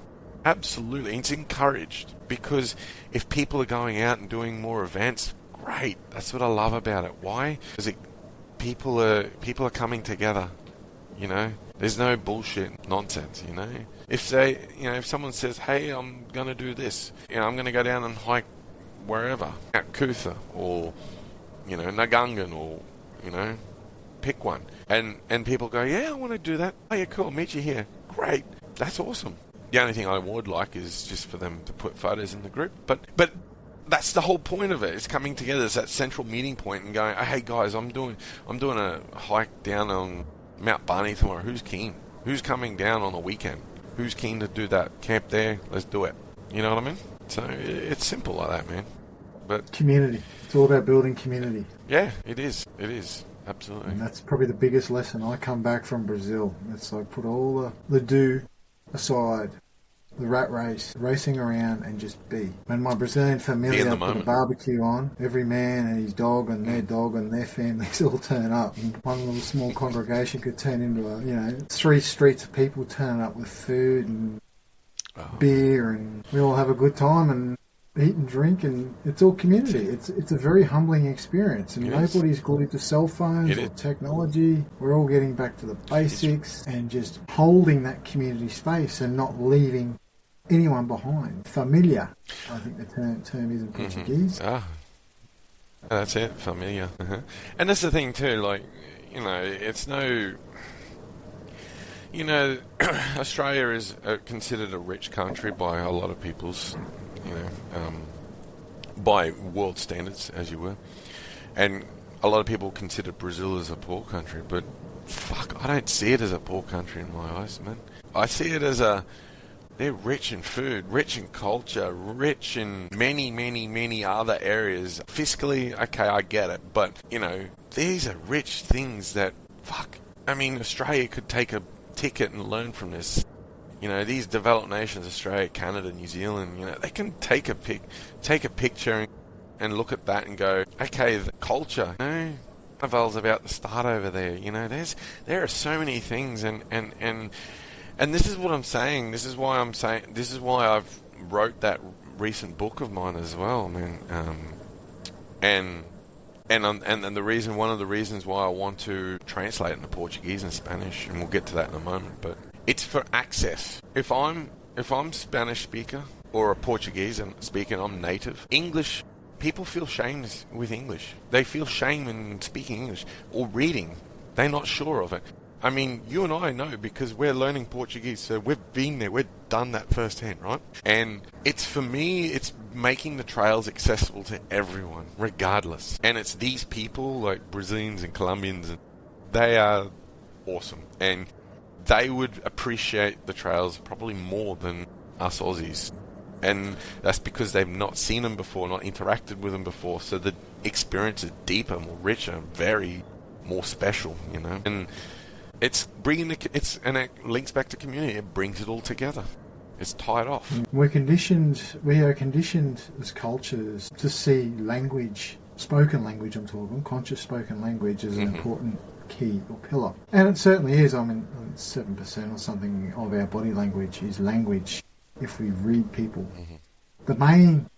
Absolutely. It's encouraged, because if people are going out and doing more events, great. That's what I love about it. Why? Because people are coming together. You know, there's no bullshit nonsense. You know, if someone says, "Hey, I'm gonna do this. I'm gonna go down and hike wherever, at Kutha or Nagungan or pick one," and people go, "Yeah, I want to do that. Oh, yeah, cool. I'll meet you here. Great. That's awesome." The only thing I would like is just for them to put photos in the group, but that's the whole point of it. It's coming together. It's that central meeting point and going, "Hey guys, I'm doing a hike down on Mount Barney tomorrow. Who's keen? Who's coming down on the weekend? Who's keen to do that? Camp there. Let's do it." You know what I mean? So it's simple like that, man. But community. It's all about building community. Yeah, it is. It is. Absolutely. And that's probably the biggest lesson. I come back from Brazil. It's like put all the do aside, the rat race, racing around and just be. When my Brazilian familia put a barbecue on, every man and his dog and their families all turn up. And one little small congregation could turn into 3 streets of people turning up with food and beer, and we all have a good time and eat and drink, and it's all community. It's a very humbling experience, and nobody's glued to cell phones or technology. We're all getting back to the basics and just holding that community space and not leaving anyone behind. Familia, I think the term is in Portuguese. That's it, familia. And that's the thing too, like, it's no... Australia is considered a rich country by a lot of people's, by world standards, as you were. And a lot of people consider Brazil as a poor country, but fuck, I don't see it as a poor country in my eyes, man. I see it as they're rich in food, rich in culture, rich in many, many, many other areas. Fiscally, okay, I get it, but, these are rich things that, fuck, I mean, Australia could take a ticket and learn from this. These developed nations, Australia, Canada, New Zealand, they can take a picture and look at that and go, okay, the culture, Carnival's about to start over there. There are so many things, and this is what I'm saying. This is why I've wrote that recent book of mine as well, man. And one of the reasons why I want to translate into Portuguese and Spanish, and we'll get to that in a moment, but it's for access. If I'm Spanish speaker or a Portuguese speaker and I'm native, English, people feel shame with English. They feel shame in speaking English or reading. They're not sure of it. I mean, you and I know because we're learning Portuguese, so we've been there, we've done that firsthand, right? And for me, it's making the trails accessible to everyone, regardless. And it's these people, like Brazilians and Colombians, and they are awesome. And they would appreciate the trails probably more than us Aussies. And that's because they've not seen them before, not interacted with them before, so the experience is deeper, more richer, very more special, And it's bringing and it links back to community. It brings it all together. It's tied off. We are conditioned as cultures to see language, spoken language I'm talking, conscious spoken language as an important key or pillar. And it certainly is. 7% or something of our body language is language if we read people. The main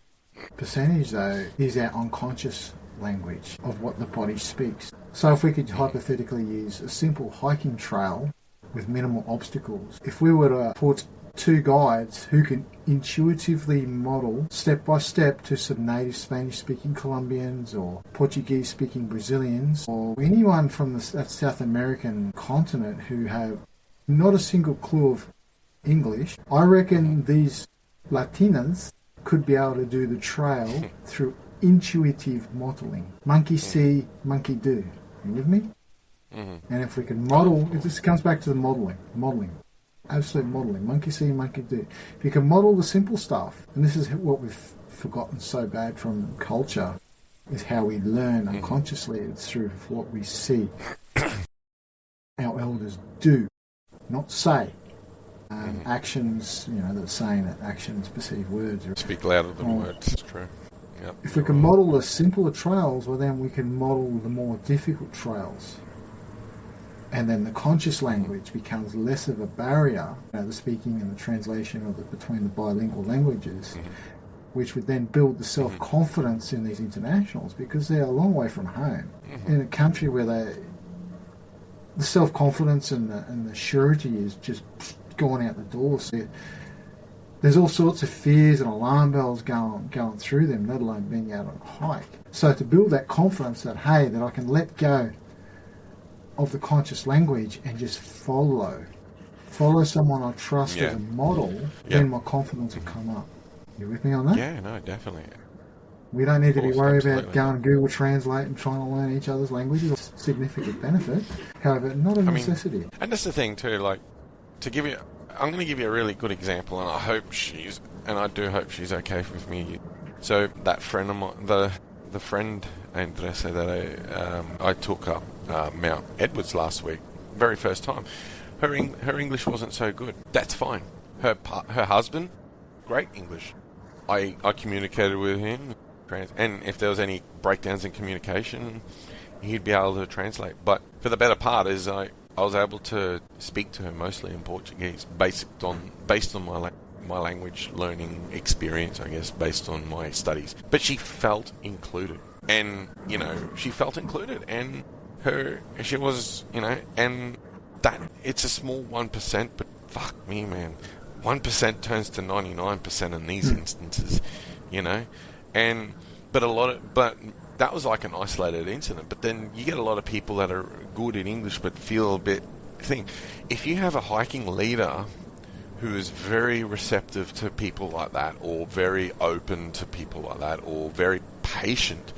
percentage, though, is our unconscious language of what the body speaks. So if we could hypothetically use a simple hiking trail with minimal obstacles, if we were to put 2 guides who can intuitively model step by step to some native Spanish-speaking Colombians or Portuguese-speaking Brazilians or anyone from that South American continent who have not a single clue of English, I reckon these Latinas could be able to do the trail through intuitive modelling. Monkey see, monkey do. You with me? And if we can model, this comes back to the modelling. Absolute modelling. Monkey see, monkey do. If you can model the simple stuff, and this is what we've forgotten so bad from culture, is how we learn unconsciously. It's through what we see our elders do, not say. Actions, that saying that actions perceive words. Speak louder than words. It's true. Yep. If we can model the simpler trails, well, then we can model the more difficult trails. And then the conscious language becomes less of a barrier, the speaking and the translation between the bilingual languages, which would then build the self-confidence in these internationals because they're a long way from home. In a country where the self-confidence and the surety is just gone out the door. So there's all sorts of fears and alarm bells going through them, let alone being out on a hike. So to build that confidence that, hey, that I can let go of the conscious language and just follow someone I trust as a model, then my confidence will come up. You with me on that? Yeah, no, definitely. We don't need to be worried about going Google Translate and trying to learn each other's languages. It's a significant benefit, however, not a necessity. And that's the thing too, like, I'm going to give you a really good example, and I do hope she's okay with me. So that friend of mine, the friend Andressa that I took up Mount Edwards last week, very first time, her English wasn't so good. That's fine. Her husband, great English. I communicated with him, and if there was any breakdowns in communication, he'd be able to translate. But for the better part is I was able to speak to her mostly in Portuguese, based on my language learning experience, I guess, based on my studies. But she felt included, and she felt included, and she was, and that it's a small 1%, but fuck me, man, 1% turns to 99% in these instances, but that was like an isolated incident. But then you get a lot of people that are good in English but feel a bit thing. If you have a hiking leader who is very receptive to people like that, or very open to people like that, or very patient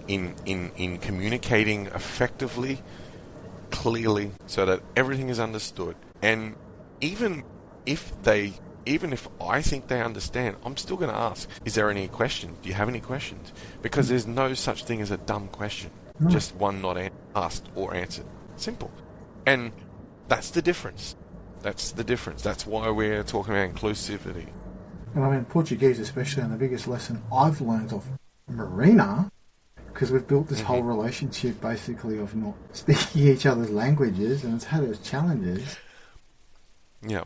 in communicating effectively, clearly, so that everything is understood, and even if I think they understand, I'm still going to ask, is there any questions? Do you have any questions? Because there's no such thing as a dumb question. No. Just one not asked or answered. Simple. And that's the difference. That's why we're talking about inclusivity. And I mean, Portuguese especially, and the biggest lesson I've learned of Marina, because we've built this whole relationship basically of not speaking each other's languages, and it's had its challenges. Yeah.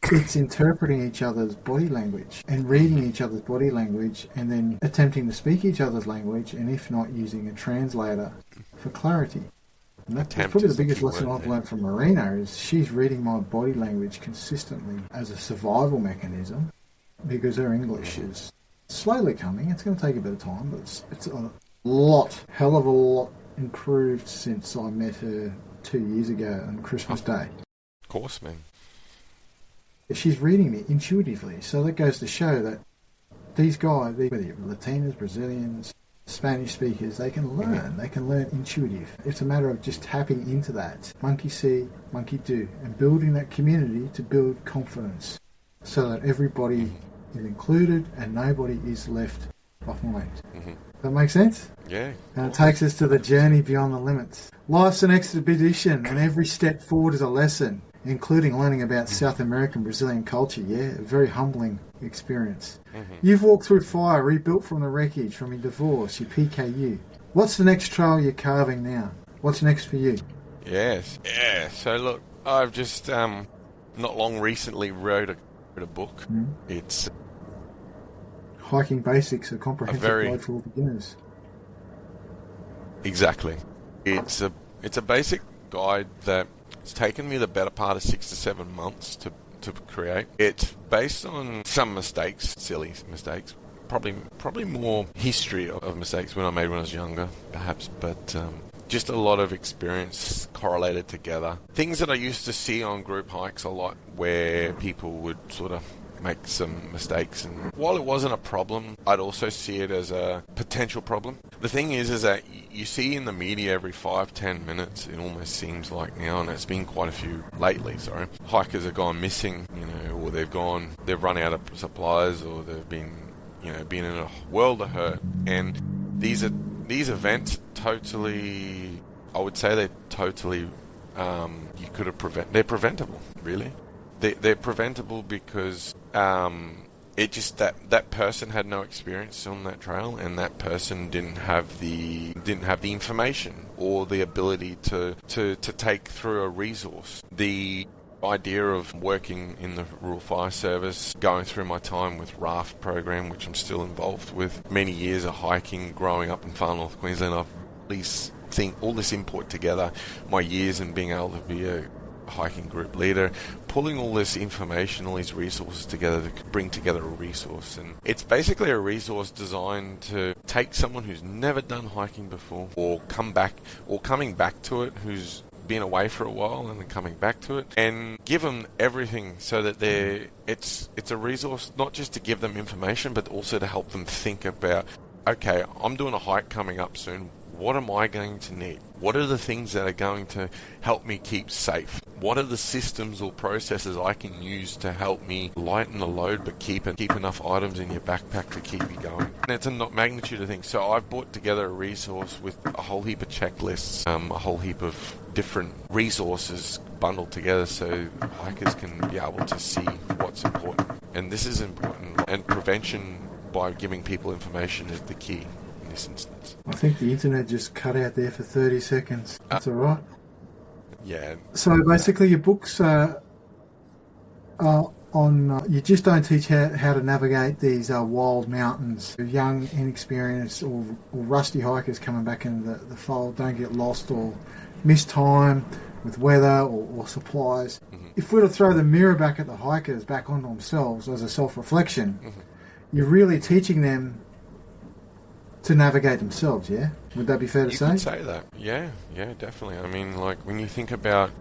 It's interpreting each other's body language and reading each other's body language, and then attempting to speak each other's language, and if not, using a translator for clarity. And that's probably the biggest lesson I've learned from Marina, is she's reading my body language consistently as a survival mechanism, because her English is slowly coming. It's going to take a bit of time, but it's a hell of a lot improved since I met her 2 years ago on Christmas Day. Of course, man. She's reading me intuitively, so that goes to show that these guys, whether you're Latinos, Brazilians, Spanish speakers, they can learn. They can learn intuitive. It's a matter of just tapping into that. Monkey see, monkey do, and building that community to build confidence, so that everybody is included and nobody is left behind. That makes sense? Yeah. And it takes us to the journey beyond the limits. Life's an expedition, and every step forward is a lesson, including learning about South American Brazilian culture. Yeah, a very humbling experience. You've walked through fire, rebuilt from the wreckage, from your divorce, your PKU. What's the next trail you're carving now? What's next for you? Yes. Yeah. So look, I've just not long recently wrote a book. It's Hiking Basics, a comprehensive guide for all beginners. Exactly. It's a basic guide that it's taken me the better part of 6 to 7 months to create. It's based on some mistakes, silly mistakes, probably more history of mistakes when I made when I was younger, perhaps, but just a lot of experience correlated together. Things that I used to see on group hikes a lot, where people would sort of make some mistakes, and while it wasn't a problem, I'd also see it as a potential problem. The thing is that you see in the media every 5-10 minutes, it almost seems like now, and it's been quite a few lately, hikers have gone missing, or they've run out of supplies, or they've been in a world of hurt. And these events totally, I would say they're totally, you could have they're preventable, really. They're preventable because it just that person had no experience on that trail, and that person didn't have the information or the ability to take through a resource. The idea of working in the Rural Fire Service, going through my time with RAFT program, which I'm still involved with, many years of hiking, growing up in far north Queensland, I've all this input together, my years and being able to be a hiking group leader, pulling all this information, all these resources together to bring together a resource. And it's basically a resource designed to take someone who's never done hiking before, or coming back to it, who's been away for a while and then coming back to it, and give them everything so that it's a resource not just to give them information, but also to help them think about, okay, I'm doing a hike coming up soon. What am I going to need? What are the things that are going to help me keep safe? What are the systems or processes I can use to help me lighten the load but keep enough items in your backpack to keep you going? And it's a magnitude of things. So I've brought together a resource with a whole heap of checklists, a whole heap of different resources bundled together so hikers can be able to see what's important. And this is important. And prevention by giving people information is the key. Instance. I think the internet just cut out there for 30 seconds. That's all right. Yeah. So basically your books are on... you just don't teach how to navigate these wild mountains. Young, inexperienced or rusty hikers coming back into the fold don't get lost or miss time with weather or supplies. Mm-hmm. If we were to throw the mirror back at the hikers, back onto themselves as a self-reflection, you're really teaching them to navigate themselves, yeah? Would that be fair to say? You could say that. Yeah, definitely. I mean, like, when you think about...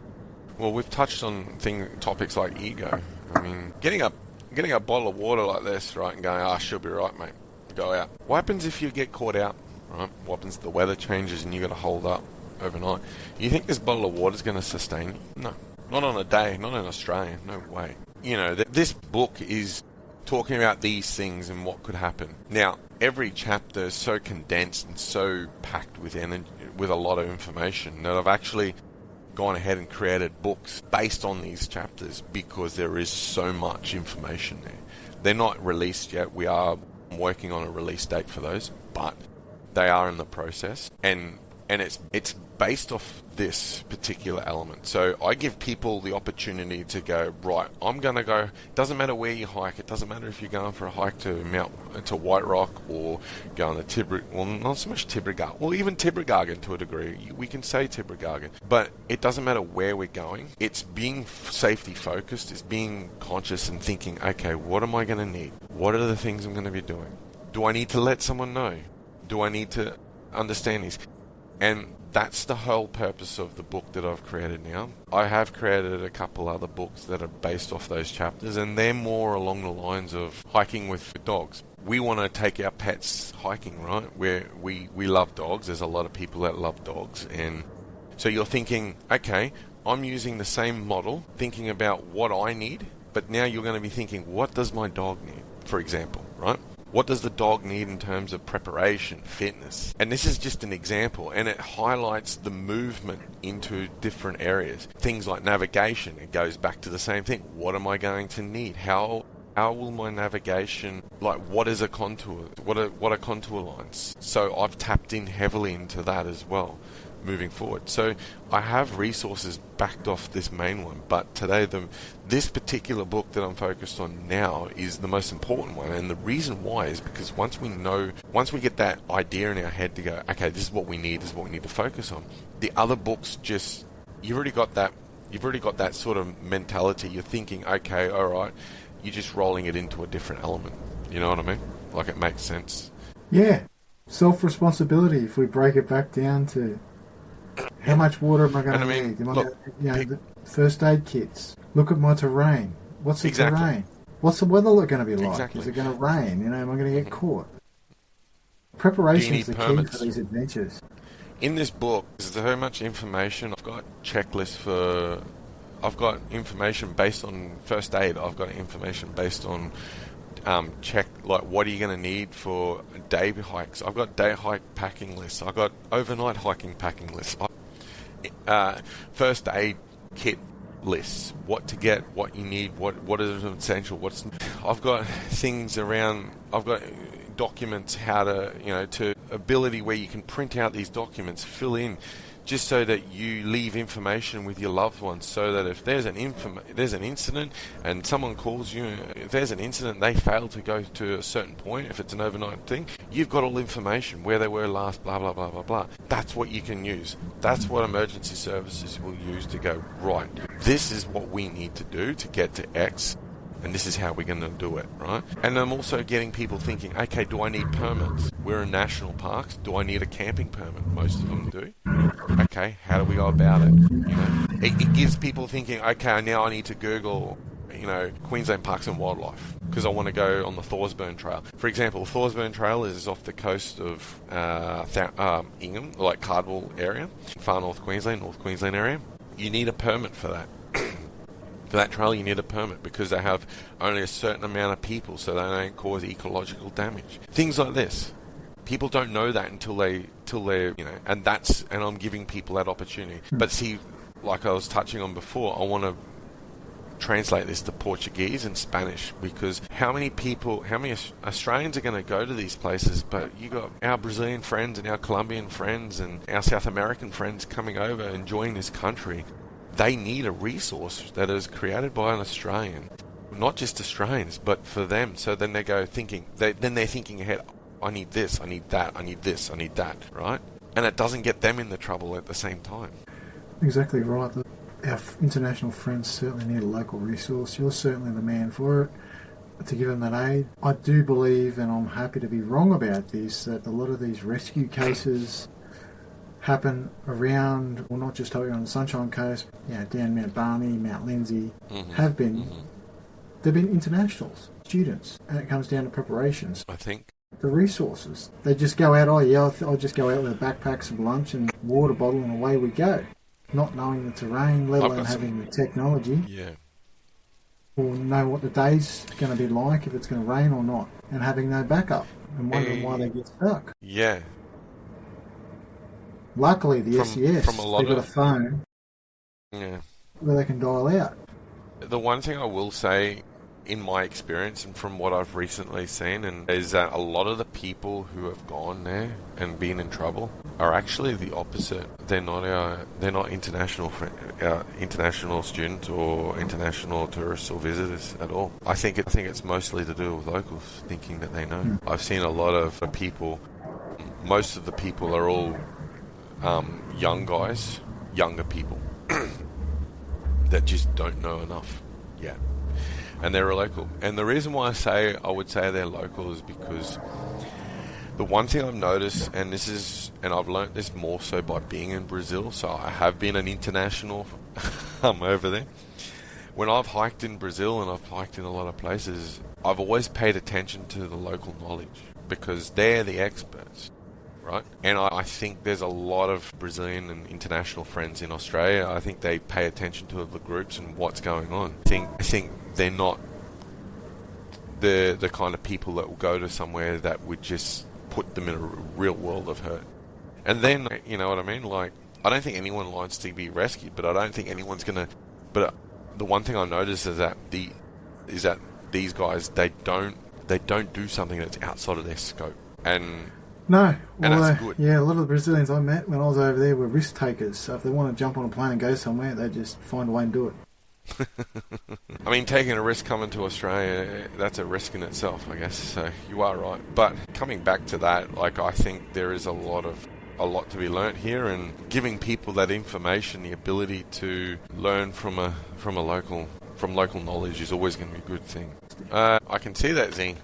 Well, we've touched on topics like ego. I mean, getting a bottle of water like this, right, and going, she'll be right, mate. Go out. What happens if you get caught out, right? What happens if the weather changes and you got to hold up overnight? You think this bottle of water is going to sustain you? No. Not on a day. Not in Australia. No way. You know, this book is talking about these things and what could happen. Now, every chapter is so condensed and so packed with a lot of information that I've actually gone ahead and created books based on these chapters because there is so much information there. They're not released yet. We are working on a release date for those, but they are in the process, and it's based off this particular element. So I give people the opportunity to go, right, I'm going to go, doesn't matter where you hike, it doesn't matter if you're going for a hike to White Rock or going to not so much Tibrigargan, well, even Tibrigargan to a degree, we can say Tibrigargan, but it doesn't matter where we're going. It's being safety focused, it's being conscious and thinking, okay, what am I going to need? What are the things I'm going to be doing? Do I need to let someone know? Do I need to understand these? And that's the whole purpose of the book that I've created now. I have created a couple other books that are based off those chapters, and they're more along the lines of hiking with dogs. We want to take our pets hiking, right? We love dogs. There's a lot of people that love dogs. And so you're thinking, okay, I'm using the same model, thinking about what I need, but now you're going to be thinking, what does my dog need, for example, right? What does the dog need in terms of preparation, fitness? And this is just an example, and it highlights the movement into different areas. Things like navigation, it goes back to the same thing. What am I going to need? How will my navigation, like, what is a contour? What are contour lines? So I've tapped in heavily into that as well, moving forward. So I have resources backed off this main one, but today this particular book that I'm focused on now is the most important one, and the reason why is because once we get that idea in our head to go, okay, this is what we need to focus on, the other books you've already got that sort of mentality. You're thinking, okay, all right, you're just rolling it into a different element. You know what I mean? Like, it makes sense. Yeah. Self-responsibility, if we break it back down to how much water am I going to need? The first aid kits. Look at my terrain. What's the terrain? What's the weather going to be like? Exactly. Is it going to rain? Am I going to get caught? Preparation is the key for these adventures. In this book, there's so much information. I've got checklists I've got information based on first aid. I've got information based on what are you going to need for day hikes. I've got day hike packing lists. I've got overnight hiking packing lists. First aid kit lists. What to get, what you need, what is essential. I've got things around. I've got documents, how to ability where you can print out these documents, fill in just so that you leave information with your loved ones, so that if there's an incident and someone calls you, if there's an incident, they fail to go to a certain point, if it's an overnight thing, you've got all the information, where they were last, blah, blah, blah, blah, blah. That's what you can use. That's what emergency services will use to go, right, this is what we need to do to get to X, and this is how we're going to do it, right? And I'm also getting people thinking, okay, do I need permits? We're in national parks. Do I need a camping permit? Most of them do. Okay, how do we go about it? It gives people thinking, okay, now I need to Google, Queensland Parks and Wildlife, because I want to go on the Thorsburn Trail. For example, the Thorsburn Trail is off the coast of Ingham, like Cardwell area, far North Queensland area. You need a permit for that. For that trail, you need a permit because they have only a certain amount of people, so they don't cause ecological damage. Things like this. People don't know that until they're, and I'm giving people that opportunity. But see, like I was touching on before, I want to translate this to Portuguese and Spanish, because how many Australians are going to go to these places, but you got our Brazilian friends and our Colombian friends and our South American friends coming over and enjoying this country. They need a resource that is created by an Australian, not just Australians, but for them. So then they're thinking ahead, I need this, I need that, I need this, I need that, right? And it doesn't get them in the trouble at the same time. Exactly right. Our international friends certainly need a local resource. You're certainly the man for it, to give them that aid. I do believe, and I'm happy to be wrong about this, that a lot of these rescue cases happen around, well, not just around the Sunshine Coast, down Mount Barney, Mount Lindsay, they've been internationals, students, and it comes down to preparations. I think the resources. They just go out, I'll just go out with a backpack, some lunch and water bottle, and away we go. Not knowing the terrain, let alone having the technology. Yeah. Or know what the day's going to be like, if it's going to rain or not, and having no backup, and wondering why they get stuck. Yeah. Luckily, the SES, they've got a phone where they can dial out. The one thing I will say, in my experience and from what I've recently seen, is that a lot of the people who have gone there and been in trouble are actually the opposite. They're not international students or international tourists or visitors at all. I think it's mostly to do with locals thinking that they know. I've seen a lot of people. Most of the people are all younger people that just don't know enough yet, and they're local. And the reason why I would say they're local is because the one thing I've noticed, and I've learnt this more so by being in Brazil, so I have been an international over there. When I've hiked in Brazil and I've hiked in a lot of places, I've always paid attention to the local knowledge because they're the experts. Right? And I think there's a lot of Brazilian and international friends in Australia. I think they pay attention to the groups and what's going on. I think they're not the kind of people that will go to somewhere that would just put them in a real world of hurt. And then, you know what I mean? Like, I don't think anyone wants to be rescued, but I don't think anyone's gonna. But the one thing I noticed is that these guys they don't do something that's outside of their scope. No, and that's good. Yeah, a lot of the Brazilians I met when I was over there were risk takers. So if they want to jump on a plane and go somewhere, they just find a way and do it. I mean, taking a risk coming to Australia, that's a risk in itself, I guess. So you are right. But coming back to that, like, I think there is a lot to be learnt here, and giving people that information, the ability to learn from local knowledge is always going to be a good thing. I can see that, Zine.